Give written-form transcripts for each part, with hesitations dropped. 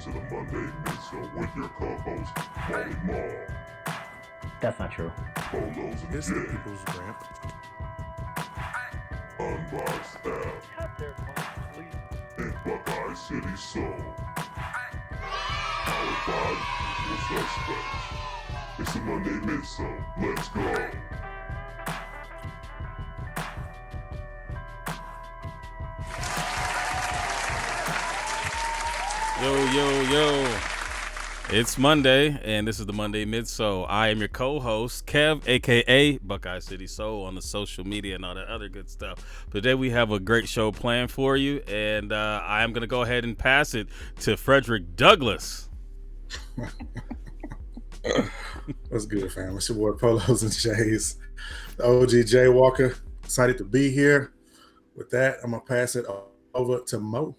to the Monday Midsole with your co-host, Molly Mall. That's not true. Polos and It's Jay. the People's Ramp. Unboxed Staff. And Buckeye City Soul. Powered by Equal Suspects. It's the Monday Midsole. Let's go. Yo. It's Monday, and this is the Monday Midsole. I am your co-host, Kev, a.k.a. Buckeye City Soul, on the social media and all that other good stuff. Today we have a great show planned for you, and I am going to go ahead and pass it to Frederick Douglass. What's good, fam? It's your boy Polos and Jays. The OG Jay Walker. Excited to be here. With that, I'm going to pass it over to Mo.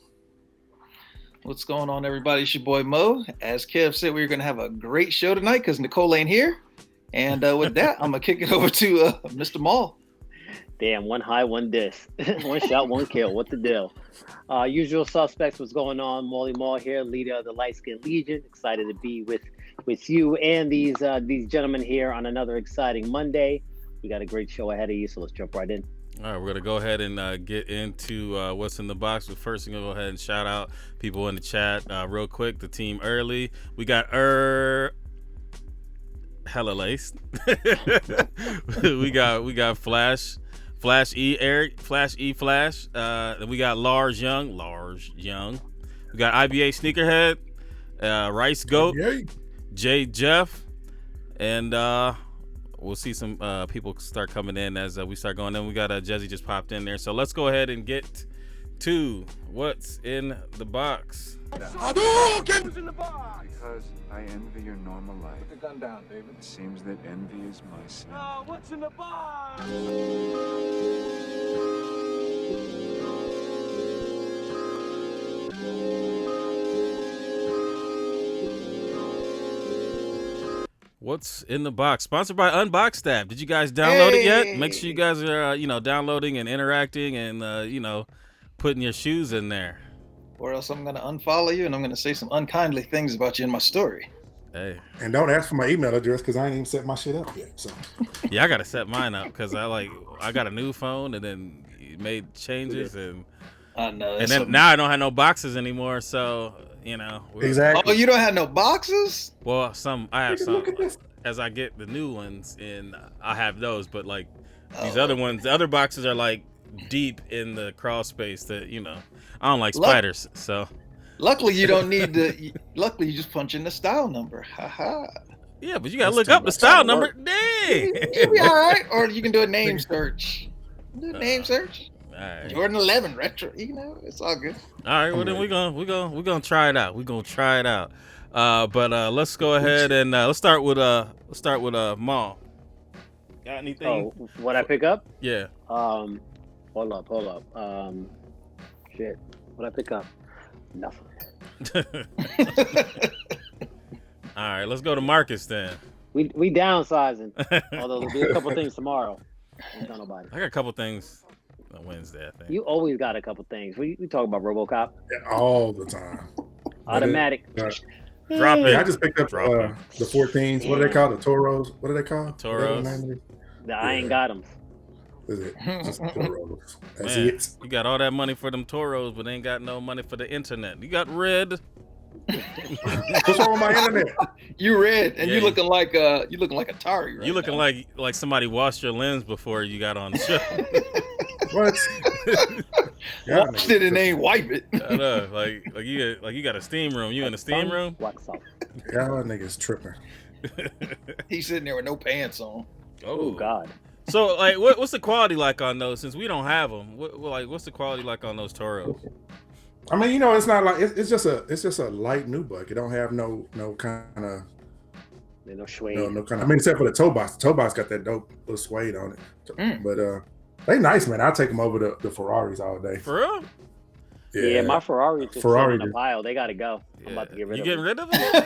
What's going on, everybody? It's your boy Mo. As Kev said, we're going to have a great show tonight because Nicole ain't here. And with that, I'm going to kick it over to Mr. Maul. Damn, one high, one diss. One shot, one kill. What the deal? Usual suspects, what's going on? Molly Mall here, leader of the Light Skin Legion. Excited to be with you and these gentlemen here on another exciting Monday. We got a great show ahead of you, so let's jump right in. All right, we're going to go ahead and get into what's in the box. But first, I'm going to go ahead and shout out people in the chat real quick. The team early. We got hella laced. we got Flash E Eric, Flash E Flash. We got Lars Young. We got IBA Sneakerhead, Rice Goat, Jay Jeff, and we'll see some people start coming in as we start going. Then we got Jezzy just popped in there. So let's go ahead and get to what's in the box. Who's in the box? Because I envy your normal life. Put the gun down, David. It seems that envy is my sin. Oh, what's in the box? What's in the box? Sponsored by Unbox Staff. Did you guys download it yet? Make sure you guys are, downloading and interacting and, putting your shoes in there. Or else I'm going to unfollow you and I'm going to say some unkindly things about you in my story. Hey. And don't ask for my email address because I ain't even set my shit up yet. So yeah, I got to set mine up because I got a new phone and then made changes and I know. And then now I don't have no boxes anymore, so exactly. Oh, you don't have no boxes? Well, I have some. As I get the new ones, and I have those, but like these other ones, the other boxes are like deep in the crawl space that I don't like spiders. So luckily you don't need to. Luckily you just punch in the style number. Haha. Yeah, but you gotta look up the style number. Dang. You'll be all right. Or you can do a name search. Do a name search. All right. Jordan 11 retro. It's all good. All right. Well, then we're gonna try it out. We're gonna try it out. But let's go ahead and let's start with Maul. Got anything? Oh, what I pick up? Yeah. Hold up. Shit. What I pick up? Nothing. All right, let's go to Marcus then. We downsizing. Although there'll be a couple things tomorrow. Don't tell nobody. I got a couple things on Wednesday, I think. You always got a couple things. We talk about RoboCop. All the time. Automatic. Drop it. Yeah, I just picked up the 14s. What are they called? The Toros. What are they called? Toros. I ain't got them. Is it? Just Toros. That's Man, it. you got all that money for them Toros, but ain't got no money for the internet. You got red. What's wrong with my internet? You red, and Yeah. you looking like a Atari right You looking now. like somebody washed your lens before you got on the show. What? Wash it and ain't wipe it. I know, like you got a steam room. You in a steam room? Wax off. Y'all niggas tripping. He's sitting there with no pants on. Oh God. So like, what's the quality like on those? Since we don't have them, what's the quality like on those Toros? I mean, it's not like it's just a light nubuck. It don't have no kind of No suede. no kind of. I mean, except for the toe box. The toe box got that dope little suede on it. But they nice, man. I'll take them over the Ferraris all day. For real? Yeah, my Ferrari just Ferrari sitting in a did. pile. They got to go. I'm about to get rid You of getting them. rid of them?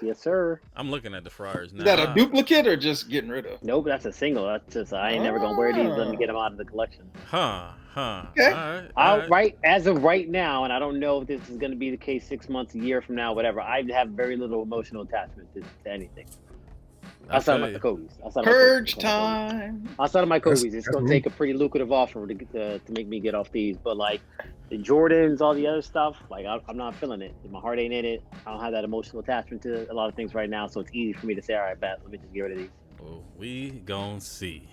Yes, sir. I'm looking at the Friars now. Is that a duplicate or just getting rid of? Nope, that's a single. That's just I ain't never gonna wear these. Let me get them out of the collection. Huh. Okay. All right. Right as of right now, and I don't know if this is gonna be the case 6 months, a year from now, whatever. I have very little emotional attachment to anything. Outside of my Kobe's. Purge time. Outside of my Kobe's, it's That's gonna me. take a pretty lucrative offer to make me get off these. But like the Jordans, all the other stuff, like I'm not feeling it. My heart ain't in it. I don't have that emotional attachment to a lot of things right now, so it's easy for me to say, all right, bet, let me just get rid of these. Well, we gonna see.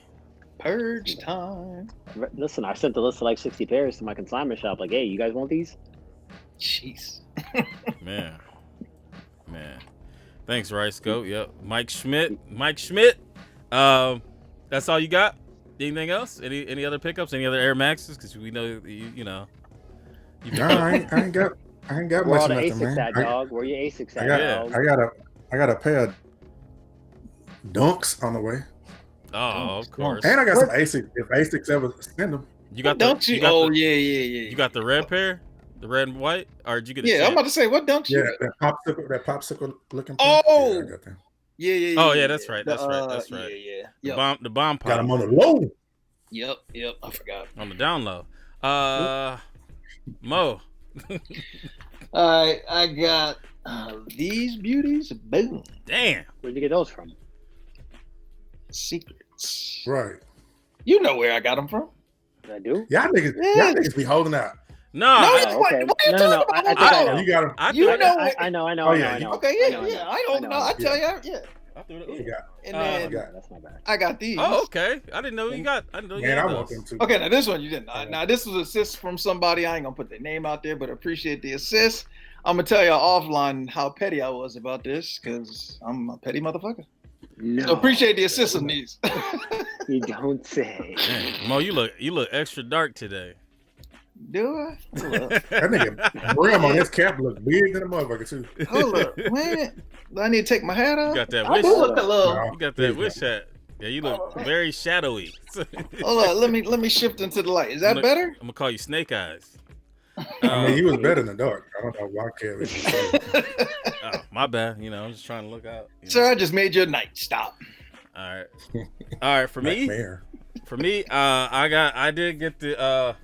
Purge time. Listen, I sent the list of like 60 pairs to my consignment shop. Like, hey, you guys want these? Jeez. Man. Thanks, Rice Goat. Yep. Mike Schmidt. That's all you got? Anything else? Any other pickups? Any other Air Maxes? Because we know you know. No, I ain't got Where much all the nothing, ASICs man. at, dog? Where your ASICs at, dog? I got a pair of dunks on the way, Oh, of course. and I got some ASICs. If ASICs ever send them, You got Don't you? Yeah. You got the red pair, the red and white, or did you get? Yeah, I'm about to say, what dunks yeah, you got? that popsicle looking. Oh! yeah, I got them. Yeah. Oh, yeah, that's right. That's right. Yeah. The Yep. bomb Got them pop on the low. Yep. I forgot. on the down low. Mo. All right, I got these beauties. Boom. Damn. Where'd you get those from? Secrets. Right. You know where I got them from. Did I do? Y'all niggas be holding out. No. No, Oh, what? okay. What are you No. talking I about? think I know. You got them. I You threw it- know I know. Oh, yeah, I know. Okay, I yeah. I don't know. I tell you, yeah. I threw it- You got. And Oh, then okay. That's my bad. I got these. Oh, okay. I didn't know you got. I didn't know you Man, had I want those. them too. Okay, now this one you didn't. Now this was assist from somebody. I ain't gonna put their name out there, but appreciate the assist. I'm gonna tell y'all offline how petty I was about this because I'm a petty motherfucker. No. So appreciate the assist on these. You don't say. Man, Mo, you look extra dark today. Do I? Hold up. That nigga brim on his cap look big than a motherfucker too. Hold up, man. Do I need to take my hat off? You got that I wish. do look a little. No. You got that wish hat. Yeah, you look very shadowy. Hold on, let me shift into the light. Is that better? I'm gonna call you Snake Eyes. I mean, he was better in the dark. I don't know why Kev. Oh, my bad. You know, I'm just trying to look out. You know. Sir, I just made your night. Stop. All right. For me, I did get the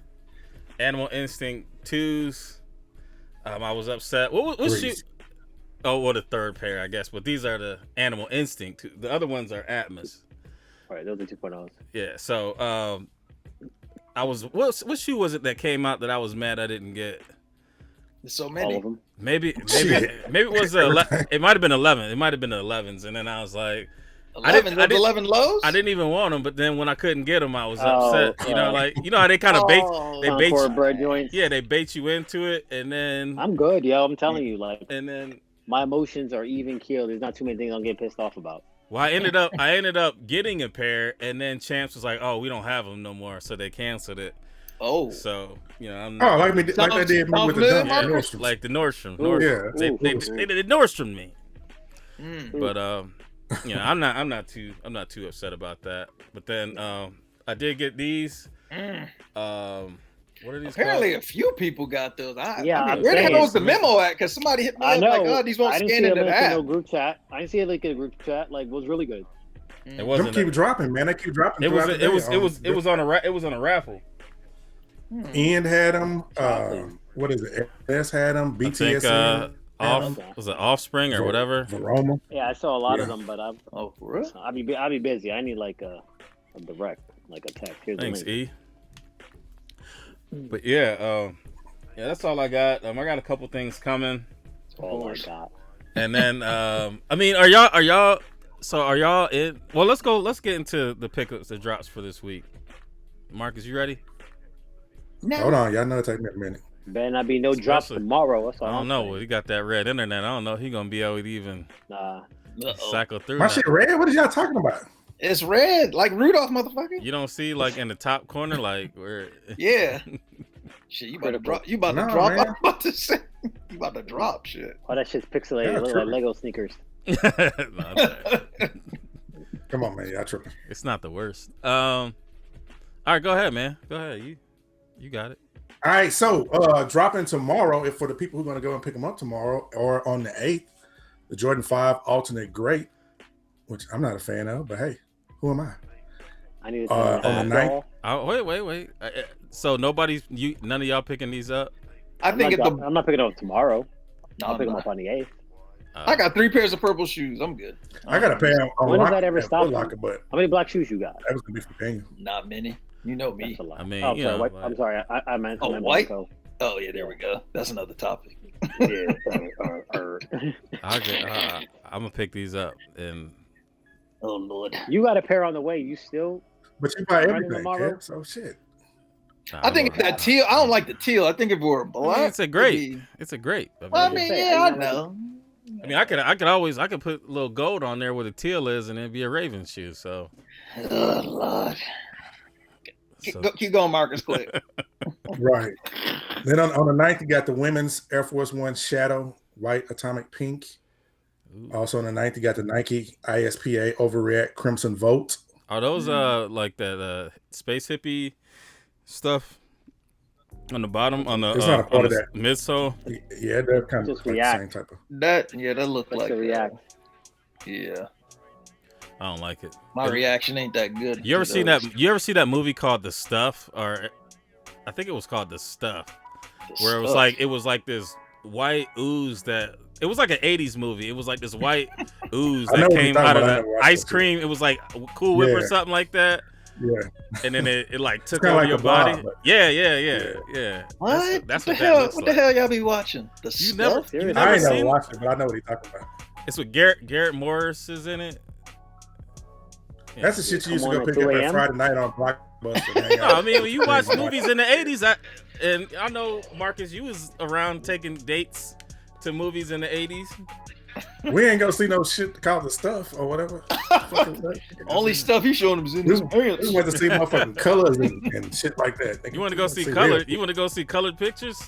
Animal Instinct 2s. I was upset. What's you? Oh, well, the third pair, I guess. But these are the Animal Instinct. The other ones are Atmos. All right, those are 2.0s. Yeah. So, I was what shoe was it that came out that I was mad I didn't get? There's so All many. of them. Maybe it was it might have been 11. It might have been the 11s, and then I was like, 11 lows. I didn't even want them, but then when I couldn't get them, I was Oh, upset. You know, like how they kind of bait Concord bread joints. Yeah, they bait you into it, and then I'm good, yo. I'm telling you, like and then my emotions are even keeled. There's not too many things I'm getting pissed off about. well, I ended up getting a pair, and then Champs was like, "Oh, we don't have them no more," so they canceled it. Oh, So I'm Oh, like they did me with the dump yeah, at Nordstrom's. like the Nordstrom. Ooh, yeah. They did Nordstrom me. Mm. But I'm not too upset about that. But then I did get these. What are these Apparently, called? a few people got those. Yeah, I I'm mean, where the hell saying. was the memo at? Because somebody hit me I up know. like, "Oh, these won't I didn't scan see a into link the in no app." group chat. I didn't see a link in the group chat. Like, it was really good. It Them wasn't. keep dropping, man. They keep dropping. It was. throughout the It day. was on a raffle. End had them. What is it? S had them. I think BTS was it Offspring or whatever. Veroma. Yeah, I saw a lot of Yeah. them, but Oh, for real? I'll be busy. I need like a direct, like a text. Here's Thanks, the link. E. But yeah, that's all I got. I got a couple things coming, Oh my god. and then I mean, are y'all? So are y'all in? Well, let's get into the pickups, the drops for this week. Marcus, you ready? Hold on, y'all know it take me a minute. Better not be no drops Especially- tomorrow. That's all I don't I'm know. saying. Well, he got that red internet. I don't know. He gonna be able to even Nah. Uh-oh. cycle through. My that. shit red. What are y'all talking about? It's red, like Rudolph, motherfucker. You don't see like in the top corner, like where. Yeah. Shit, you about to drop? You about to No, drop? man. I'm about to say, you about to drop shit. Oh, that shit's pixelated. Yeah, It looks true. like Lego sneakers. No, it's all right. Come on, man. Y'all tripping. It's not the worst. All right, go ahead, man. Go ahead. You got it. All right, so dropping tomorrow, if for the people who are going to go and pick them up tomorrow or on the 8th, the Jordan 5 alternate great, which I'm not a fan of, but hey, who am I? I need to on the 9th. Oh, wait. So none of y'all picking these up? I think I'm not picking them up tomorrow. No, I'll I'm pick them not. up on the 8th. I got 3 pairs of purple shoes. I'm good. I got a pair on When does lock that ever at stop Foot you? Locker, but How many black shoes you got? that was gonna be for Daniel. Not many. You know me. That's a lot. I mean, I'm you sorry. know, White, like- I'm sorry. I meant Oh, I meant white? Blanco. Oh yeah, there we go. That's another topic. Yeah. I'm gonna pick these up, and Oh Lord. You got a pair on the way. You still? But you buy Running everything, tomorrow? Kev, so shit. I think it's that teal. I don't like the teal. I think if it were black, it's a great. It's a great. I mean, yeah, I know. I mean, I could put a little gold on there where the teal is, and it'd be a Raven shoe. So, Oh Lord. so Keep going, Marcus. Quick. Right. Then on the 9th, you got the women's Air Force One Shadow White Atomic Pink. ooh. Also on the 9th, you got the Nike ISPA Overreact Crimson Volt. Are those like that space hippie stuff on the bottom on the It's not a part of the that. midsole? Yeah, they're kind of Just like the React. same type of. That looked That's like the React. Yeah, I don't like it. my reaction ain't that good. You ever to seen those. that? You ever see that movie called The Stuff? Or I think it was called The Stuff, where it was like this white ooze that it was like an 80s movie. It was like this white ooze I know that what you're came talking out of about. I the never watched ice that cream. It was like Cool Whip or Yeah. something like that. Yeah. And then it like took kinda over like your the Blob, body. but- Yeah. What? That's what what the that hell? looks What like. the hell y'all be watching? The You never, stuff? you Seriously? I never ain't never seen? watched it, but I know what he's talking about. It's with Garrett Morris is in it. Yeah. That's the shit you used to Come go on pick at up 2 that a.m.? Friday night on Blockbuster. and hang No, out. I mean when you watch movies in the 80s, and I know Marcus, you was around taking dates to movies in the 80s. We ain't gonna see no shit called The Stuff or whatever. Only stuff he's showing him is in his pants. We went to see motherfucking colors and shit like that. You want to go see real colored? shit. You want to go see colored pictures?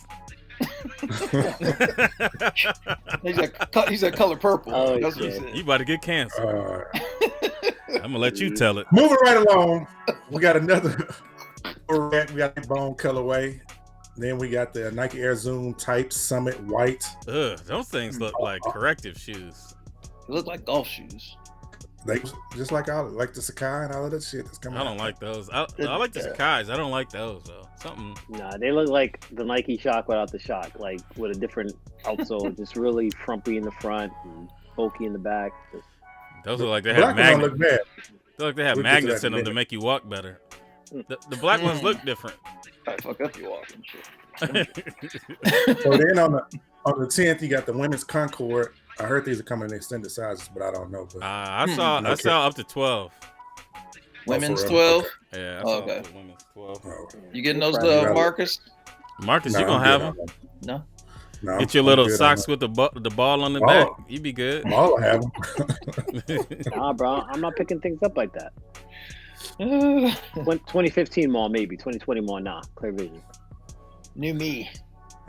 He said color purple. Oh, That's what he shit. said. You about to get canceled. I'm gonna let you tell it. Moving right along, we got another. We got the Bone colorway. Then we got the Nike Air Zoom Type Summit White. Ugh, those things look like corrective shoes. They look like golf shoes. They just like the Sakai and all of that shit that's coming. I don't like those. I like the Sakai's. I don't like those though. Something. Nah, they look like the Nike Shock without the shock, like with a different outsole, just really frumpy in the front and bulky in the back. Just, Those look like they Black have one don't magnets. look bad. They look like they have We'll get to magnets that in in a them to minute. make you walk better. The black ones look different. I fuck up your walking shit. So then on the 10th, you got the women's Concord. I heard these are coming in extended sizes, but I don't know. But I saw up to 12. Women's for 12. Yeah, I Oh, saw okay. up to women's 12. oh, You getting those, Right. Marcus? Marcus, you nah, gonna I'm have good them? on No. No, Get your I'm little good on socks that. with the ball on the Oh. back. You be good. All I have them. nah, bro, I'm not picking things up like that. 2015 mall, maybe 2020 mall, nah. Clear vision. New me.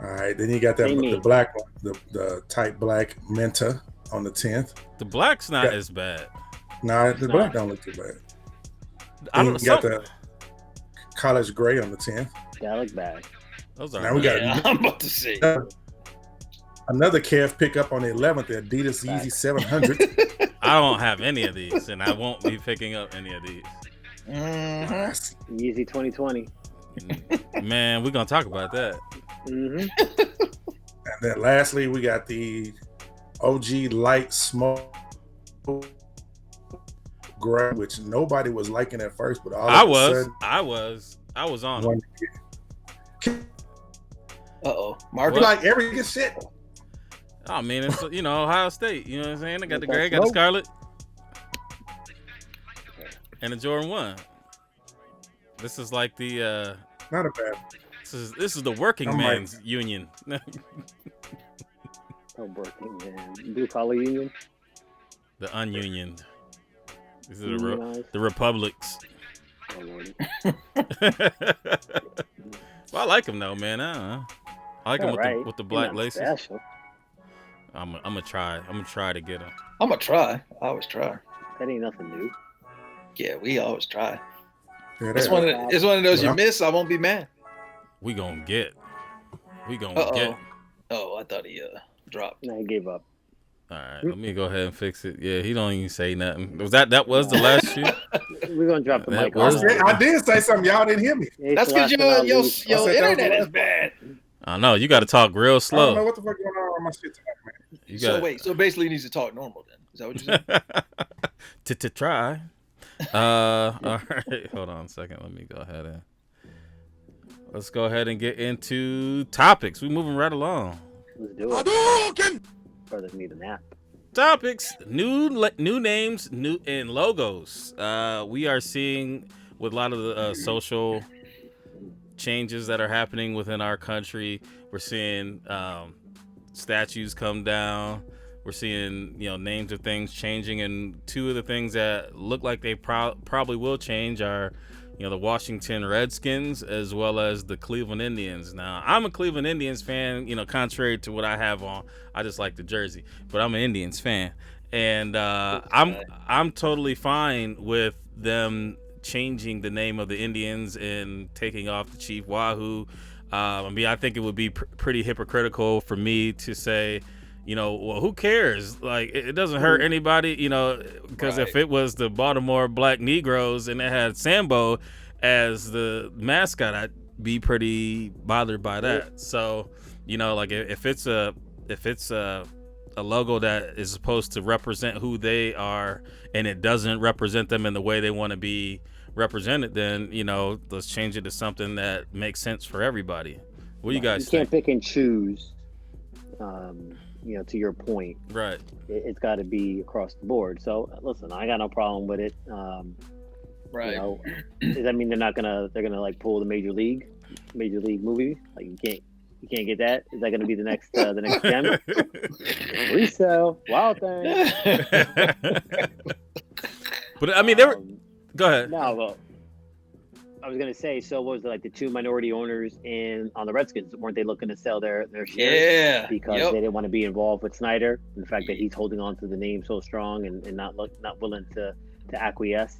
All right, then you got that Amy. the black one, the type black Menta on the 10th. The black's not Yeah. as bad. Nah, the black don't look too bad. I Then don't you got know. the college gray on the 10th. That look bad. Those are Now we got Yeah, I'm about to say. another Kev pickup on the 11th. The Adidas Yeezy 700. I don't have any of these, and I won't be picking up any of these. Mm-hmm. Yeezy 2020. Man, we're gonna talk about that. Mm-hmm. And then lastly, we got the OG Light Smoke Gray, which nobody was liking at first, but all I of a was sudden, on. one- Uh-oh. I Marcus. feel like every good shit. Oh man, it's Ohio State. You know what I'm saying? They got the Got gray, that got the smoke. scarlet, and the Jordan 1. This is like the Not a bad. this is the working I'm like- man's union. Oh, working man. Blue collar union. The ununioned. These are Unionized. the republics. Oh, Lordy. Well, I like them though, man. I don't know. I like them Alright. with the You're black not laces. special. I'm gonna try. I'm gonna try to get them. I'm going to try. I always try. That ain't nothing new. Yeah, we always try. Yeah, It's that- one of those Yeah. you miss. I won't be mad. We gonna get. We gonna get. Oh, I thought he dropped. No, he gave up. All right, let me go ahead and fix it. Yeah, he don't even say nothing. That was the last shoot? We're gonna drop the That mic was- on. I did say something. Y'all didn't hear me. That's because your I said that was internet the is last bad. I know you got to talk real I don't know slow. what the fuck going on with my shit tonight, man. You So got wait, so basically he needs to talk normal then. Is that what you're saying? to try. All right, hold on a second. Let me go ahead and let's go ahead and get into topics. We moving right along. Let's do it. Brothers need a nap. Topics, new names, new and logos. We are seeing with a lot of the social changes that are happening within our country. We're seeing statues come down. We're seeing names of things changing, and two of the things that look like they probably will change are the Washington Redskins as well as the Cleveland Indians. Now, I'm a Cleveland Indians fan, contrary to what I have on. I just like the jersey, but I'm an Indians fan. And I'm totally fine with them changing the name of the Indians and taking off the Chief Wahoo. I think it would be pretty hypocritical for me to say, well, who cares? Like, it doesn't hurt anybody, because if it was the Baltimore Black Negroes and it had Sambo as the mascot, I'd be pretty bothered by that. So, if it's a logo that is supposed to represent who they are and it doesn't represent them in the way they want to be represented, then, let's change it to something that makes sense for everybody. What do you guys think? You can't pick and choose. To your point, Right. It's got to be across the board. So listen, I got no problem with it. Right. Does that mean they're gonna like pull the major league movie? Like you can't get that. Is that gonna be the next gem? Resell, wild thing. But they were. Go ahead. No, well, I was gonna say. So what was it, like the two minority owners on the Redskins? Weren't they looking to sell their shares? Yeah. Because they didn't want to be involved with Snyder, and the fact that he's holding on to the name so strong and not willing to acquiesce.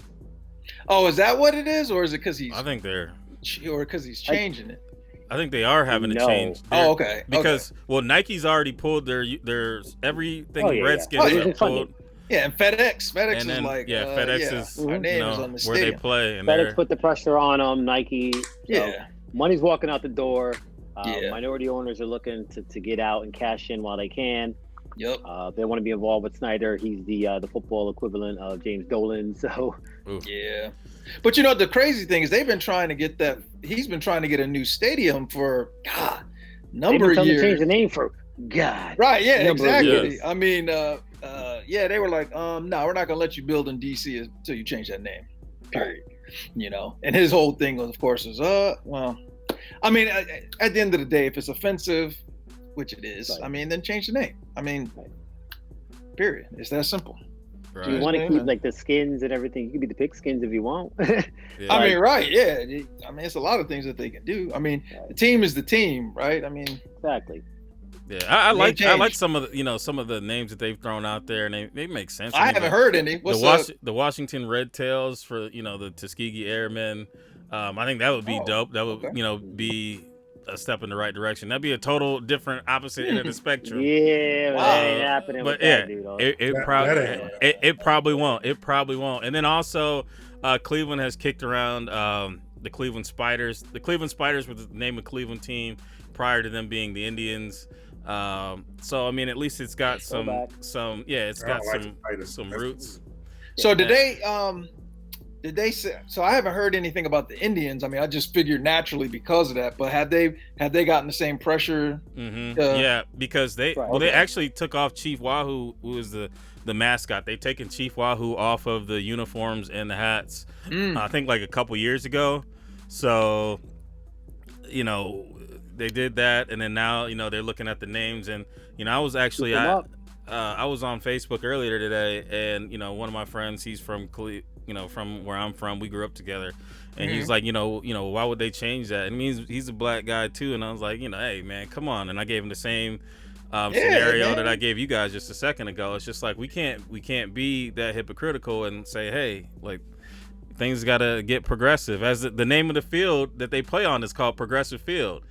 Oh, is that what it is, or is it because he's? I think they're. Or because he's changing it. I think they are having to change. Okay. Because Nike's already pulled their everything Redskins Yeah. pulled. Yeah, and FedEx And is then, like FedEx is our name is on the where they stadium. play, and FedEx put the pressure on them. Nike, money's walking out the door. Minority owners are looking to get out and cash in while they can. Yep. They want to be involved with Snyder. He's the football equivalent of James Dolan. So yeah, but the crazy thing is they've been trying to get that. He's been trying to get a new stadium for number of years. To change the name for God. Right. Yeah. Exactly. Yes. I mean, they were like, no, we're not gonna let you build in DC until you change that name. Period. And his whole thing was, of course, well, I mean, at the end of the day, if it's offensive, which it is, right. Then change the name. Period. It's that simple. Right. Do you want to keep like the skins and everything? You can be the pig skins if you want. Yeah. Right. Yeah. It's a lot of things that they can do. The team is the team, right? Exactly. Yeah, I like some of the names that they've thrown out there, and they make sense. I haven't heard any. What's up? The Washington Red Tails for the Tuskegee Airmen. I think that would be dope. That would be a step in the right direction. That'd be a total different opposite end of the spectrum. Yeah, that ain't happening. But with that, dude, it probably won't. It probably won't. And then also, Cleveland has kicked around the Cleveland Spiders. The Cleveland Spiders were the name of Cleveland team prior to them being the Indians. So at least it's got some roots. So did they say? So I haven't heard anything about the Indians. I just figured naturally because of that. But had they gotten the same pressure? Mm-hmm. Yeah, because they actually took off Chief Wahoo, who was the mascot. They've taken Chief Wahoo off of the uniforms and the hats. I think like a couple years ago. So they did that, and then now they're looking at the names, and I was actually I was on Facebook earlier today, and one of my friends, he's from from where I'm from, we grew up together, and he's like, why would they change that? And he's a black guy too, and I was like, hey man, come on, and I gave him the same scenario that I gave you guys just a second ago. It's just like we can't be that hypocritical and say, hey, like things got to get progressive. As the name of the field that they play on is called Progressive Field.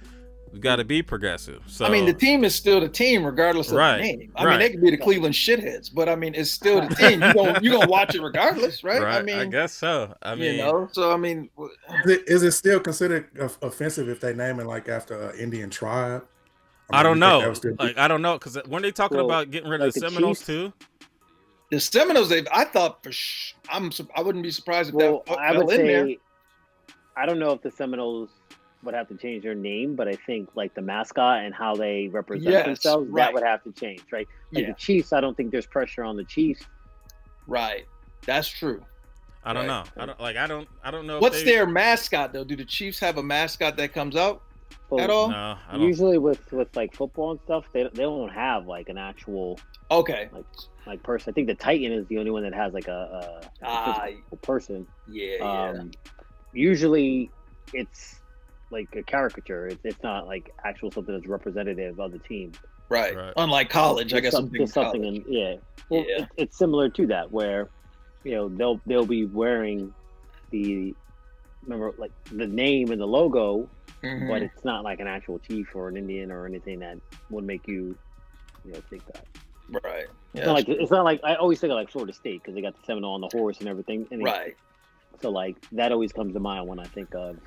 We got to be progressive. So I mean, the team is still the team, regardless of Right, the name. I right. mean, they could be the Cleveland shitheads, but I mean, it's still the team. You gonna watch it regardless, right? right, I mean, I guess so. I mean, you know. So I mean, Is it still considered offensive if they name it like after an Indian tribe? I don't you think that know. would still be- Like, I don't know, because weren't they talking Well, about getting rid of like the the Seminoles Chiefs? too? the Seminoles, I thought for sure, I wouldn't be surprised if Well, that I fell would in there. say, I don't know if the Seminoles would have to change their name, but I think like the mascot and how they represent Yes, themselves, right. that would have to change, right? Like Yeah, the Chiefs, I don't think there's pressure on the Chiefs. right. That's true. I don't Right. know. I don't know. What's if they, their mascot though? Do the Chiefs have a mascot that comes out So at all? No, I don't. usually with like football and stuff, they don't have like an actual Okay. like person. I think the Titan is the only one that has like a physical person. Yeah. Usually it's like a caricature. It's not like actual something that's representative of the team. Right. Right. Unlike college, I It's guess some- something. it's something College. in Well, Yeah. it's similar to that where they'll be wearing the like the name and the logo, Mhm. but it's not like an actual chief or an Indian or anything that would make you think that. Right. It's not like I always think of like Florida State because they got the Seminole on the horse and everything. And Right. So like that always comes to mind when I think of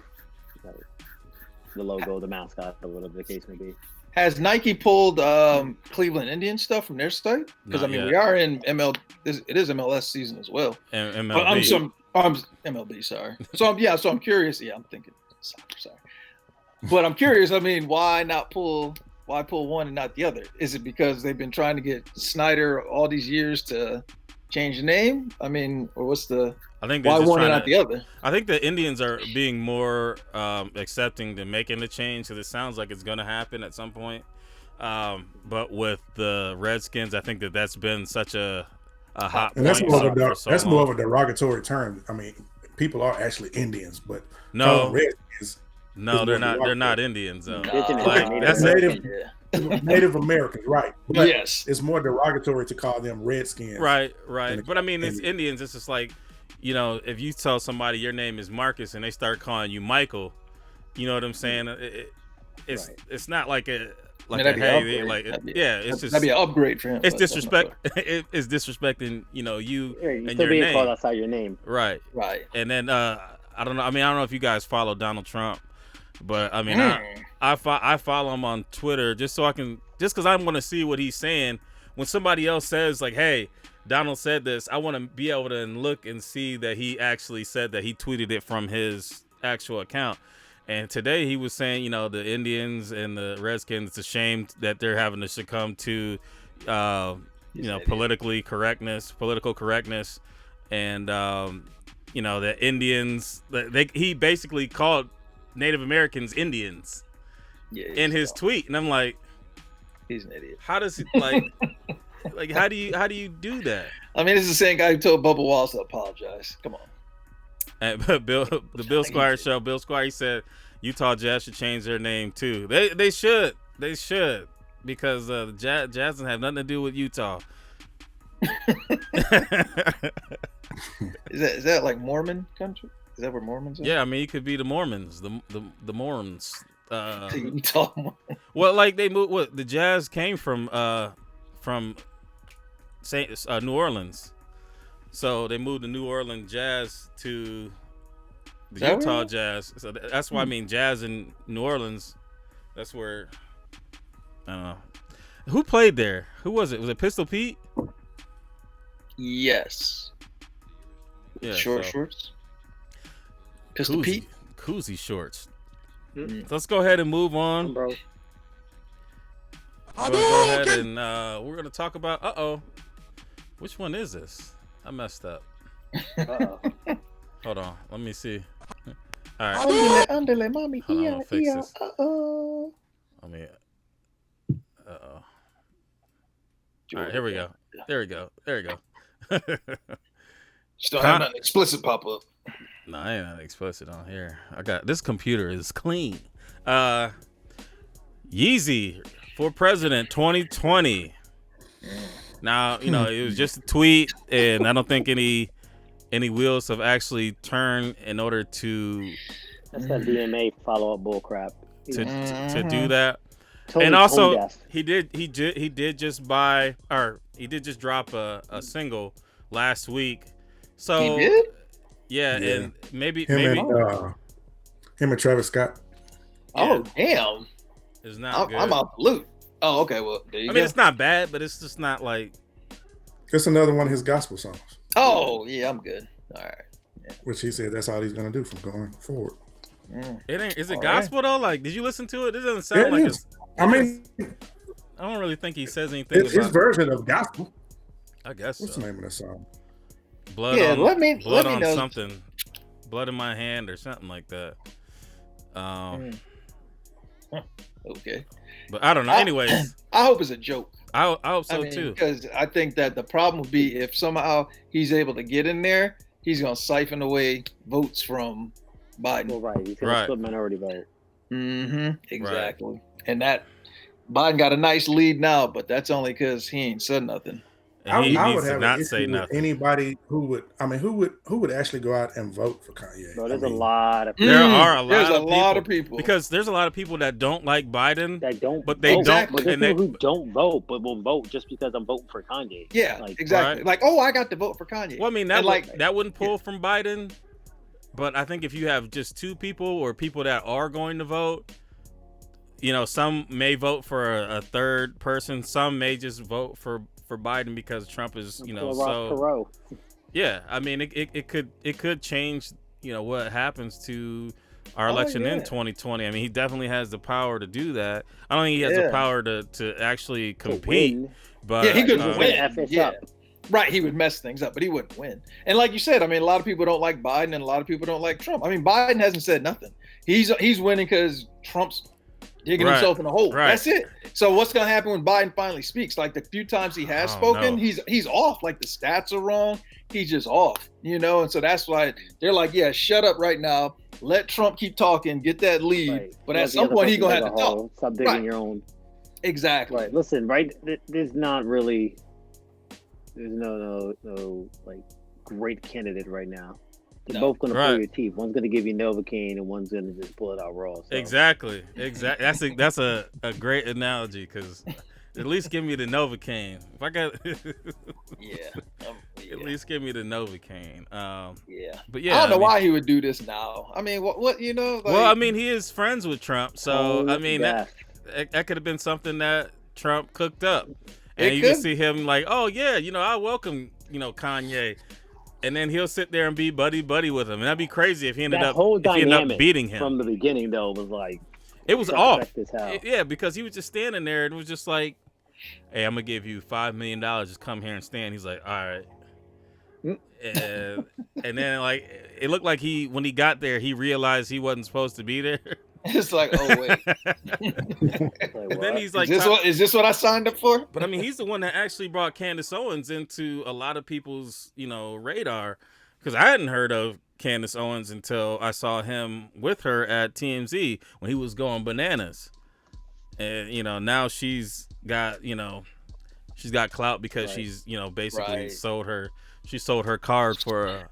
the logo, the mascot, or whatever the case may be. Has Nike pulled Cleveland Indian stuff from their site? Because I Not mean, yet. we are in it is MLS season as well. And But MLB. I'm MLB. Sorry. So I'm curious. Yeah, I'm thinking soccer. Sorry, but I'm curious. I mean, why pull one and not the other? Is it because they've been trying to get Snyder all these years to change the name? I mean, or what's the I think they're why just one and trying not to. the other? I think the Indians are being more accepting to making the change because it sounds like it's going to happen at some point. But with the Redskins, I think that's been such a hot And that's point more of a for so that's long. more of a derogatory term. I mean, people are actually Indians, but No, Redskins no, is they're more not. They're not derogatory. Indians though. Indigenous, Like, Native that's American. Yeah. Native Americans, right? But Yes. it's more derogatory to call them Redskins. Right. And But I mean, it's Indian. Indians. It's just like, if you tell somebody your name is Marcus and they start calling you Michael, you know what I'm saying? It's Right. it's not like a that'd be an hey, upgrade. like That'd be- it's just That'd be an upgrade for him. it's but that's not disrespect. It's disrespecting you Yeah, you're and still your being called name. outside your name. Right. fair. Right. And then I don't know. I mean, I don't know if you guys follow Donald Trump, but I mean, Mm. I follow him on Twitter just because I want to see what he's saying. When somebody else says like, "Hey, Donald said this," I want to be able to look and see that he actually said that he tweeted it from his actual account. And today he was saying, the Indians and the Redskins, it's a shame that they're having to succumb to, political correctness, and the Indians. He basically called Native Americans Indians Yeah. in his tweet, and I'm like, He's an idiot. how does it like how do you do that? I mean, it's the same guy who told Bubba Wallace to apologize. Come on. And Bill Squire show. Bill Squire, he said Utah Jazz should change their name too. They should because the Jazz doesn't have nothing to do with Utah. Is that like Mormon country? Is that where Mormons are? Yeah, I mean, it could be the Mormons, the Mormons. Utah. Well, like they moved. What the Jazz came from New Orleans, so they moved the New Orleans Jazz to the Is that Utah where? Jazz. So that's why I mean Jazz in New Orleans. That's where I don't know who played there. Who was it? Was it Pistol Pete? Yes. Yeah, Shorts. Pistol Pete. Koozie shorts. Mm. So let's go ahead and move on. Bro, We're gonna go ahead and we're gonna talk about. Which one is this? I messed up. uh-oh. Hold on, let me see. All right, Underlay, mommy. Hold on, I'm gonna fix this. Uh-oh. I mean, All right, here we go. There we go. Just don't have nothing explicit pop up. No, I ain't not explicit on here. I got this computer is clean. Yeezy for president 2020. Now, it was just a tweet, and I don't think any wheels have actually turned in order to. That's that DMA follow-up bull crap. to do that. Totally And also, tone deaf. he did just drop a single last week. So He did? yeah, Yeah. and maybe Him and Travis Scott. Oh damn! it's not good. I'm out the loop. Oh, okay. Well, there you I go. mean, it's not bad, but it's just not like. It's another one of his gospel songs, Oh yeah, I'm good. All right. which he said that's all he's gonna do from going forward. It ain't. Is it All gospel though? Like, did you listen to it? It doesn't sound It like is. it's. I mean, I don't really think he says anything it's his about. version of gospel. I guess What's so. the name of that song? Blood Yeah, on let me know. something. Blood in my hand or something like that. Okay. But I don't know. Anyways, I hope it's a joke. I hope so too. Because I think that the problem would be if somehow he's able to get in there, he's gonna siphon away votes from Biden. Well, right. He's gonna split minority vote. Mm-hmm. Exactly. And that Biden got a nice lead now, but that's only because he ain't said nothing. And he I needs would to have not an issue say with nothing. anybody who would actually go out and vote for Kanye. Bro, there's I a mean, lot of There are a There's lot of people because there's a lot of people that don't like Biden, that don't but they vote. Exactly. But there's and they, people who don't vote but will vote just because I'm voting for Kanye. Yeah, Like, exactly. Right. Like, oh, I got to vote for Kanye. well, I mean And that wouldn't pull from Biden, but I think if you have just two people or people that are going to vote, you know, some may vote for a third person, some may just vote for Biden because Trump is, you know, so yeah. I mean, it could change, you know, what happens to our election in 2020. I mean, he definitely has the power to do that. I don't think he has the power to actually compete. But yeah, he could win. Yeah. Right, he would mess things up, but he wouldn't win. And like you said, I mean, a lot of people don't like Biden and a lot of people don't like Trump. I mean, Biden hasn't said nothing. He's winning because Trump's digging himself in a hole. Right. That's it. So what's gonna happen when Biden finally speaks? Like the few times he has spoken, he's off. Like the stats are wrong. He's just off, you know. And so that's why they're like, yeah, shut up right now. Let Trump keep talking, get that lead. Right. But at some point, he's gonna have to talk. Stop digging your own. Exactly. Right. Listen, right. There's not really. There's no like great candidate right now. They're both going to pull your teeth. One's going to give you Novocaine, and one's going to just pull it out raw. So. Exactly. That's a great analogy because at least give me the Novocaine. If I got, at least give me the Novocaine. But yeah, I don't know why he would do this now. I mean, what you know? Like, well, I mean, he is friends with Trump, so I mean that could have been something that Trump cooked up, and you can see him like, oh yeah, you know, I welcome Kanye. And then he'll sit there and be buddy with him, and that'd be crazy if he ended up beating him from the beginning. Though was like it was off, yeah, because he was just standing there and it was just like, "Hey, I'm gonna give you $5 million, just come here and stand." He's like, "All right," and then like it looked like when he got there, he realized he wasn't supposed to be there. It's like, oh wait. And then he's like, is this what I signed up for? But I mean, he's the one that actually brought Candace Owens into a lot of people's, radar, because I hadn't heard of Candace Owens until I saw him with her at TMZ when he was going bananas. And now she's got clout because she's basically sold her card for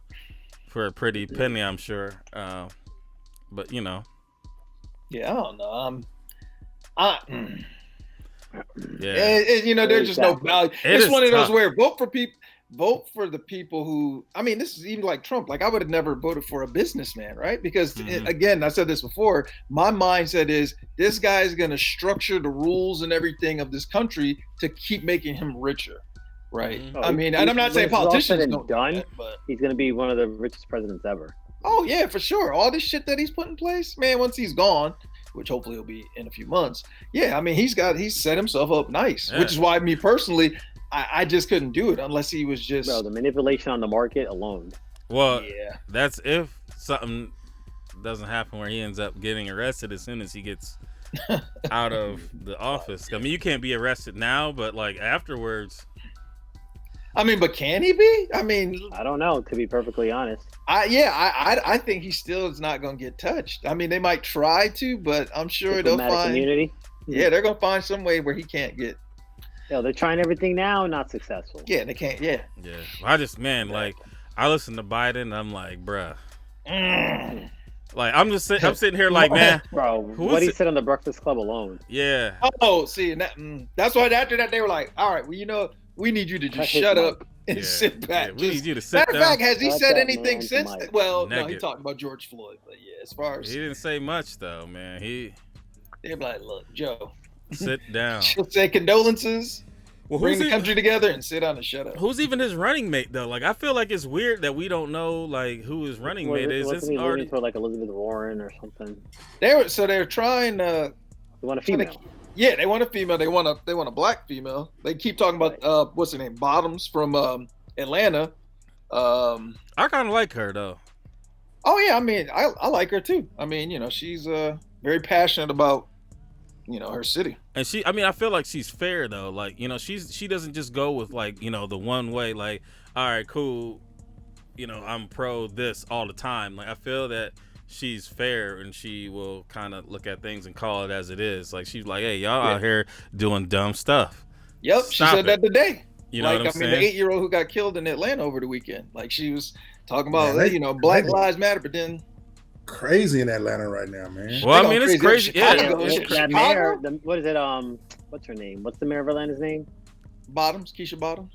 a pretty penny, I'm sure. But yeah, I don't know. Yeah, there's just no value. It's one of those where vote for the people who. I mean, this is even like Trump. Like I would have never voted for a businessman, right? Because again, I said this before. My mindset is this guy is going to structure the rules and everything of this country to keep making him richer, right? I mean, and I'm not saying politicians don't do that, but he's going to be one of the richest presidents ever. Oh yeah, for sure. All this shit that he's put in place, man. Once he's gone, which hopefully he'll be in a few months. Yeah, I mean, he's set himself up nice, which is why me personally, I just couldn't do it unless he was just. Bro, the manipulation on the market alone. Well, that's if something doesn't happen where he ends up getting arrested as soon as he gets out of the office. I mean, you can't be arrested now, but like afterwards. I mean, but can he be? I mean, I don't know, to be perfectly honest. I think he still is not going to get touched. I mean, they might try to, but I'm sure they'll find immunity. Yeah, they're going to find some way where he can't get. They're trying everything now, not successful. Yeah, they can't. Yeah. I just like I listen to Biden, and I'm like, bruh. Like I'm sitting here like, man, Bro, Who what is he it? said on the Breakfast Club alone. yeah. Oh, see, and that's why after that they were like, all right, well, we need you to Cut just his shut mic. up and Yeah, sit back. yeah, we need you to sit Matter of down. fact, has he Cut said that anything man's since? mic. Well, no, he Naked. talked about George Floyd, but yeah, as far as He didn't say much though, man. He they're like, look, Joe, sit down. she'll say condolences, Well, bring the country together, and sit down and shut up. who's even his running mate though? Like I feel like it's weird that we don't know like who his running mate is. It's Wasn't he already leaning for like Elizabeth Warren or something? They're trying You want a female? yeah, they want a female. They want a black female. They keep talking about what's her name, Bottoms from Atlanta. I kind of like her though. Oh yeah, I mean, I like her too. I mean, you know, she's very passionate about, you know, her city. And I feel like she's fair though. Like, you know, she doesn't just go with like, you know, the one way, like, all right, cool, you know, I'm pro this all the time. Like I feel that she's fair and she will kind of look at things and call it as it is. Like she's like, hey, y'all out here doing dumb stuff. Yep, she said that today. You know what I'm saying? The 8-year-old who got killed in Atlanta over the weekend. Like she was talking about, Man, you know, Black Lives Matter, but then Crazy in Atlanta right now, man. Well, I They mean, go it's crazy. crazy. Yeah. Chicago. That mayor, what is it? What's her name? What's the mayor of Atlanta's name? Bottoms, Keisha Bottoms.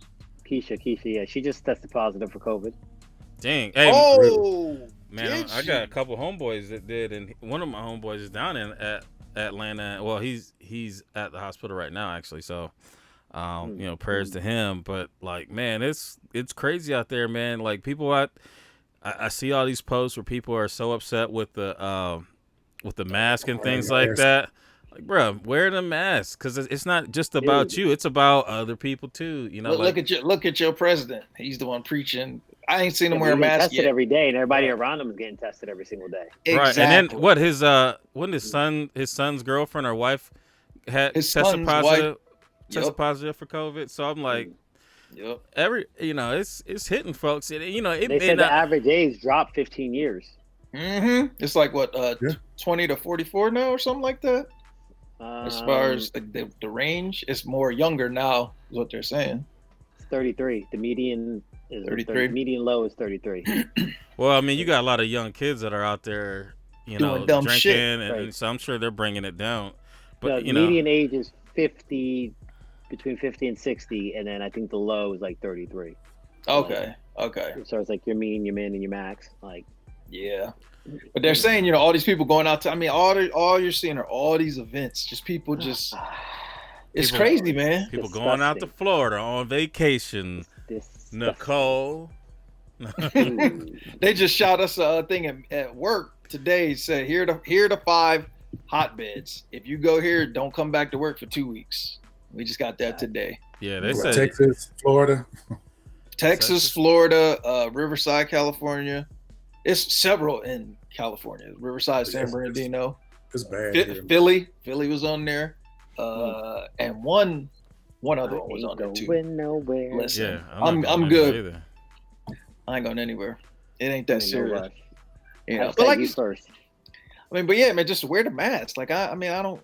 Keisha. Yeah, she just tested positive for COVID. Dang. Hey, Oh, man, did I she? got a couple homeboys that did, and one of my homeboys is down in Atlanta. Well, he's at the hospital right now, actually. So, you know, prayers to him. But like, man, it's crazy out there, man. Like people I see all these posts where people are so upset with the mask and things like that. Like, bro, wear the mask because it's not just about you; it's about other people too. You know, look at your president. He's the one preaching. I ain't seen him wear a mask tested yet. every day, and everybody around him is getting tested every single day. Right, Exactly. and then what? When his son's girlfriend or wife had His tested son's positive, wife. Yep. positive for COVID. So I'm like, Yep. it's hitting folks. You know, They said the average age dropped 15 years. Mm-hmm. It's like what 20 to 44 now or something like that. As far as the range, it's more younger now, is what they're saying. It's 33. The median is 33. Median low is 33. Well, I mean, you got a lot of young kids that are out there, you know, Doing dumb drinking, shit. and Right. so I'm sure they're bringing it down. But The you know, median age is 50, between 50 and 60, and then I think the low is like 33. Okay. So it's like your mean, your min, and your max. Like, Yeah. But they're saying, you know, all these people going out to, I mean, all you're seeing are all these events, just people just, it's People- crazy, man. people going out to disgusting. Florida on vacation. Disgusting. Nicole. They just shot us a thing at work today. Said here are the 5 hotbeds. If you go here, don't come back to work for 2 weeks. We just got that today. Yeah, they What, said Texas, Florida. Texas, Florida, Riverside, California. It's several in California. Riverside, San Yes, Bernardino, It's bad. here. Philly was on there, and one other one was on there Ain't too. going nowhere. Listen, Yeah, I'm not going good. anywhere either. I ain't going anywhere. It ain't that No serious, rush. you know. Hashtag But like, you first. I mean, but yeah, man, just wear the mask. Like, I mean, I don't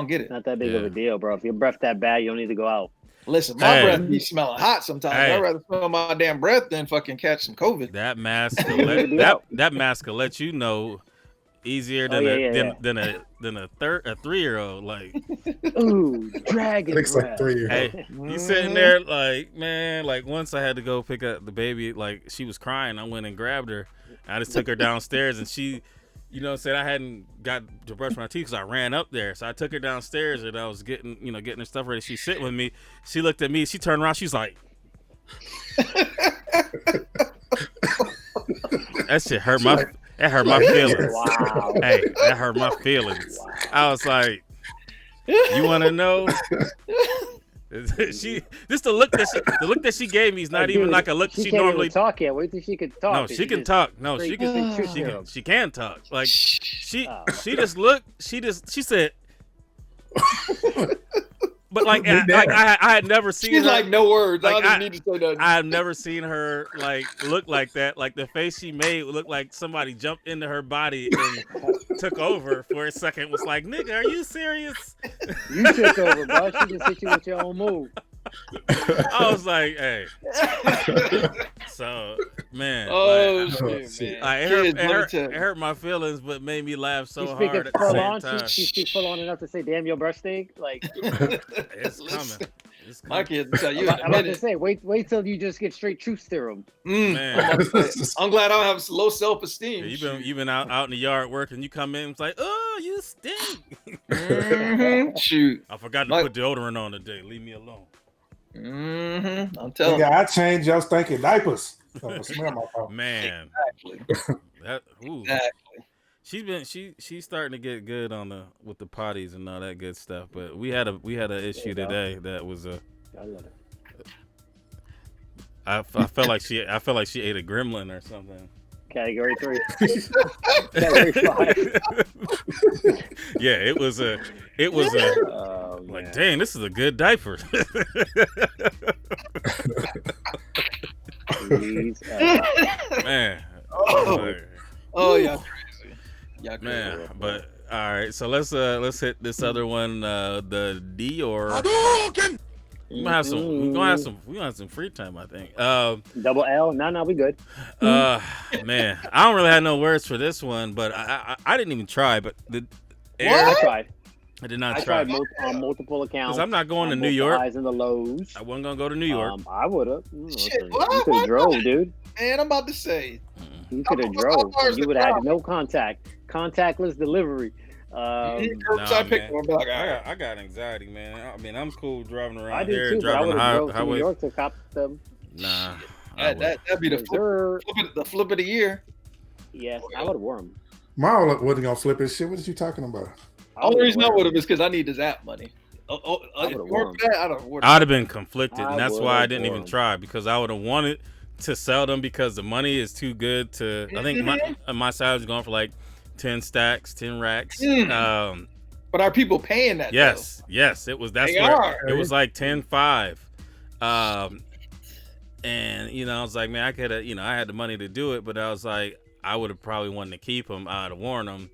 get it. Not that big of Yeah. a deal, bro. If your breath that bad, you don't need to go out. Listen, my Hey. breath be smelling hot sometimes. Hey. I'd rather smell my damn breath than fucking catch some COVID. That mask will You let, need to be that out. that mask will let you know easier Oh, than yeah. than a 3-year-old. Like, Ooh, dragon Looks like breath. 3 years. hey, you sitting there like, man, like once I had to go pick up the baby, like she was crying. I went and grabbed her. I just took her downstairs, and she, you know, said I hadn't got to brush my teeth because I ran up there. So I took her downstairs, and I was getting her stuff ready. She's sitting with me. She looked at me. She turned around. She's like, that shit hurt my. That hurt my feelings. Wow. Hey, that hurt my feelings. I was like, you want to know? She just the look that she gave me is not even Dude, like a look she she can't normally. even talk yet. Wait till she can talk. No, she can talk. No, she straight- can. straight truth serum. She can talk. Like she Oh. just looked. She said. But like Big I had never seen She's her. like, no words. Like, I don't I- even need to say nothing. I've never seen her like look like that. Like the face she made looked like somebody jumped into her body and took over for a second. Was like, nigga, are you serious? You took over, bro. She just hit you with your own move. I was like, hey. So, man. Oh like, shit, man! I, Kids, let me tell it you. hurt my feelings, but made me laugh so You speak hard it at the full same on. time. You speak full on enough to say, "Damn your breast steak." Like It's coming. Listen, It's my coming. kids will tell you in I'm a about to minute. say, wait till you just get straight truth serum. Man. I'm about to say, I'm glad I don't have low self-esteem. Yeah, you've been out in the yard working. You come in, it's like, oh, you stink. Shoot. I forgot to My- put deodorant on today. Leave me alone. I'm telling Nigga, I changed your stinking diapers. So smell my phone. Man, you. that ooh. Exactly. She's starting to get good on the with the potties and all that good stuff. But we had an issue today that was I love it. I felt like she ate a gremlin or something. Category 3. Category 5. Yeah, it was a Oh, like, man. dang, this is a good diaper. Please, Man. Oh. Like, Oh, y'all crazy. Y'all crazy. man, but all right, so let's hit this other one, the Dior. We're gonna have some free time, I think. Double L? No, we good. Man, I don't really have no words for this one, but I didn't even try. But the I tried. I did not I try tried on multiple accounts. because I'm not going to on New both the York. highs and the lows. I wasn't gonna go to New York. I would have. Shit, You why could have drove, not? dude. Man, I'm about to say. You could have How drove. far is You the would have had drive? no contactless delivery. Curbside pickup. I'm like, all right. I got anxiety, man. I mean, I'm cool driving around I here, did too, but I driving would the have drove to New highway. York to cop them. Nah, That'd be the flip of the year. Yes, I would have worn them. Mine wasn't gonna flip his shit. What are you talking about? Only reason I would have is because I need this app money. If would've it weren't for that, I'd have ordered. I'd have been conflicted, I and that's why I would've didn't even won. try because I would have wanted to sell them because the money is too good to. I think my side was going for like 10 stacks, 10 racks. But are people paying that? Yes, it was. That's They where are. it was like 10.5. And I was like, man, I could have, I had the money to do it, but I was like, I would have probably wanted to keep them. I'd have worn them,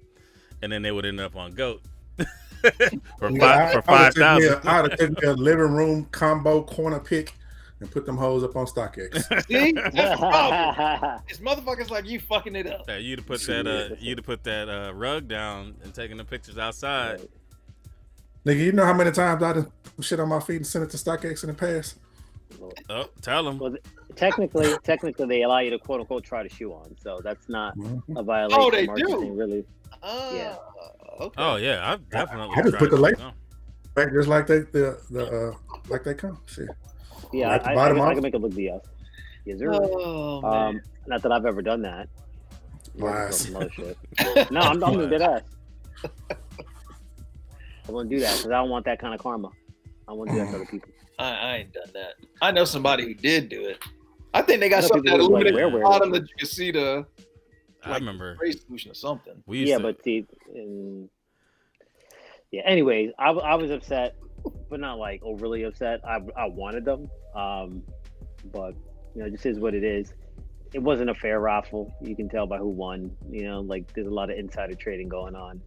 and then they would end up on GOAT for I 5,000. I'd have taken a living room combo corner pick and put them hoes up on StockX. See, that's the problem. It's motherfuckers like you fucking it up. Yeah, you'd have put that rug down and taking the pictures outside. Nigga, you know how many times I done put shit on my feet and sent it to StockX in the past? Oh, tell them. Well, technically, they allow you to quote unquote try the shoe on, so that's not a violation. Oh, they marketing, do? really. Yeah. Okay. Oh yeah, I've definitely. I just tried put the it. label No. back just like like they come. Shit. Yeah, At the I bottom off. can make it look BS. Yes, sir. Oh man. Not that I've ever done that. Lies. Some other shit. No, I'm doing dead ass. I wouldn't do that because I don't want that kind of karma. I won't do that to other people. I ain't done that. I know somebody who did do it. I think they got I know something people that who, like, illuminated wear the bottom that you can see the I remember. spray solution or something. We used Yeah, to, but see, yeah. Anyways, I was upset, but not like overly upset. I wanted them, but it just is what it is. It wasn't a fair raffle. You can tell by who won. Like there's a lot of insider trading going on.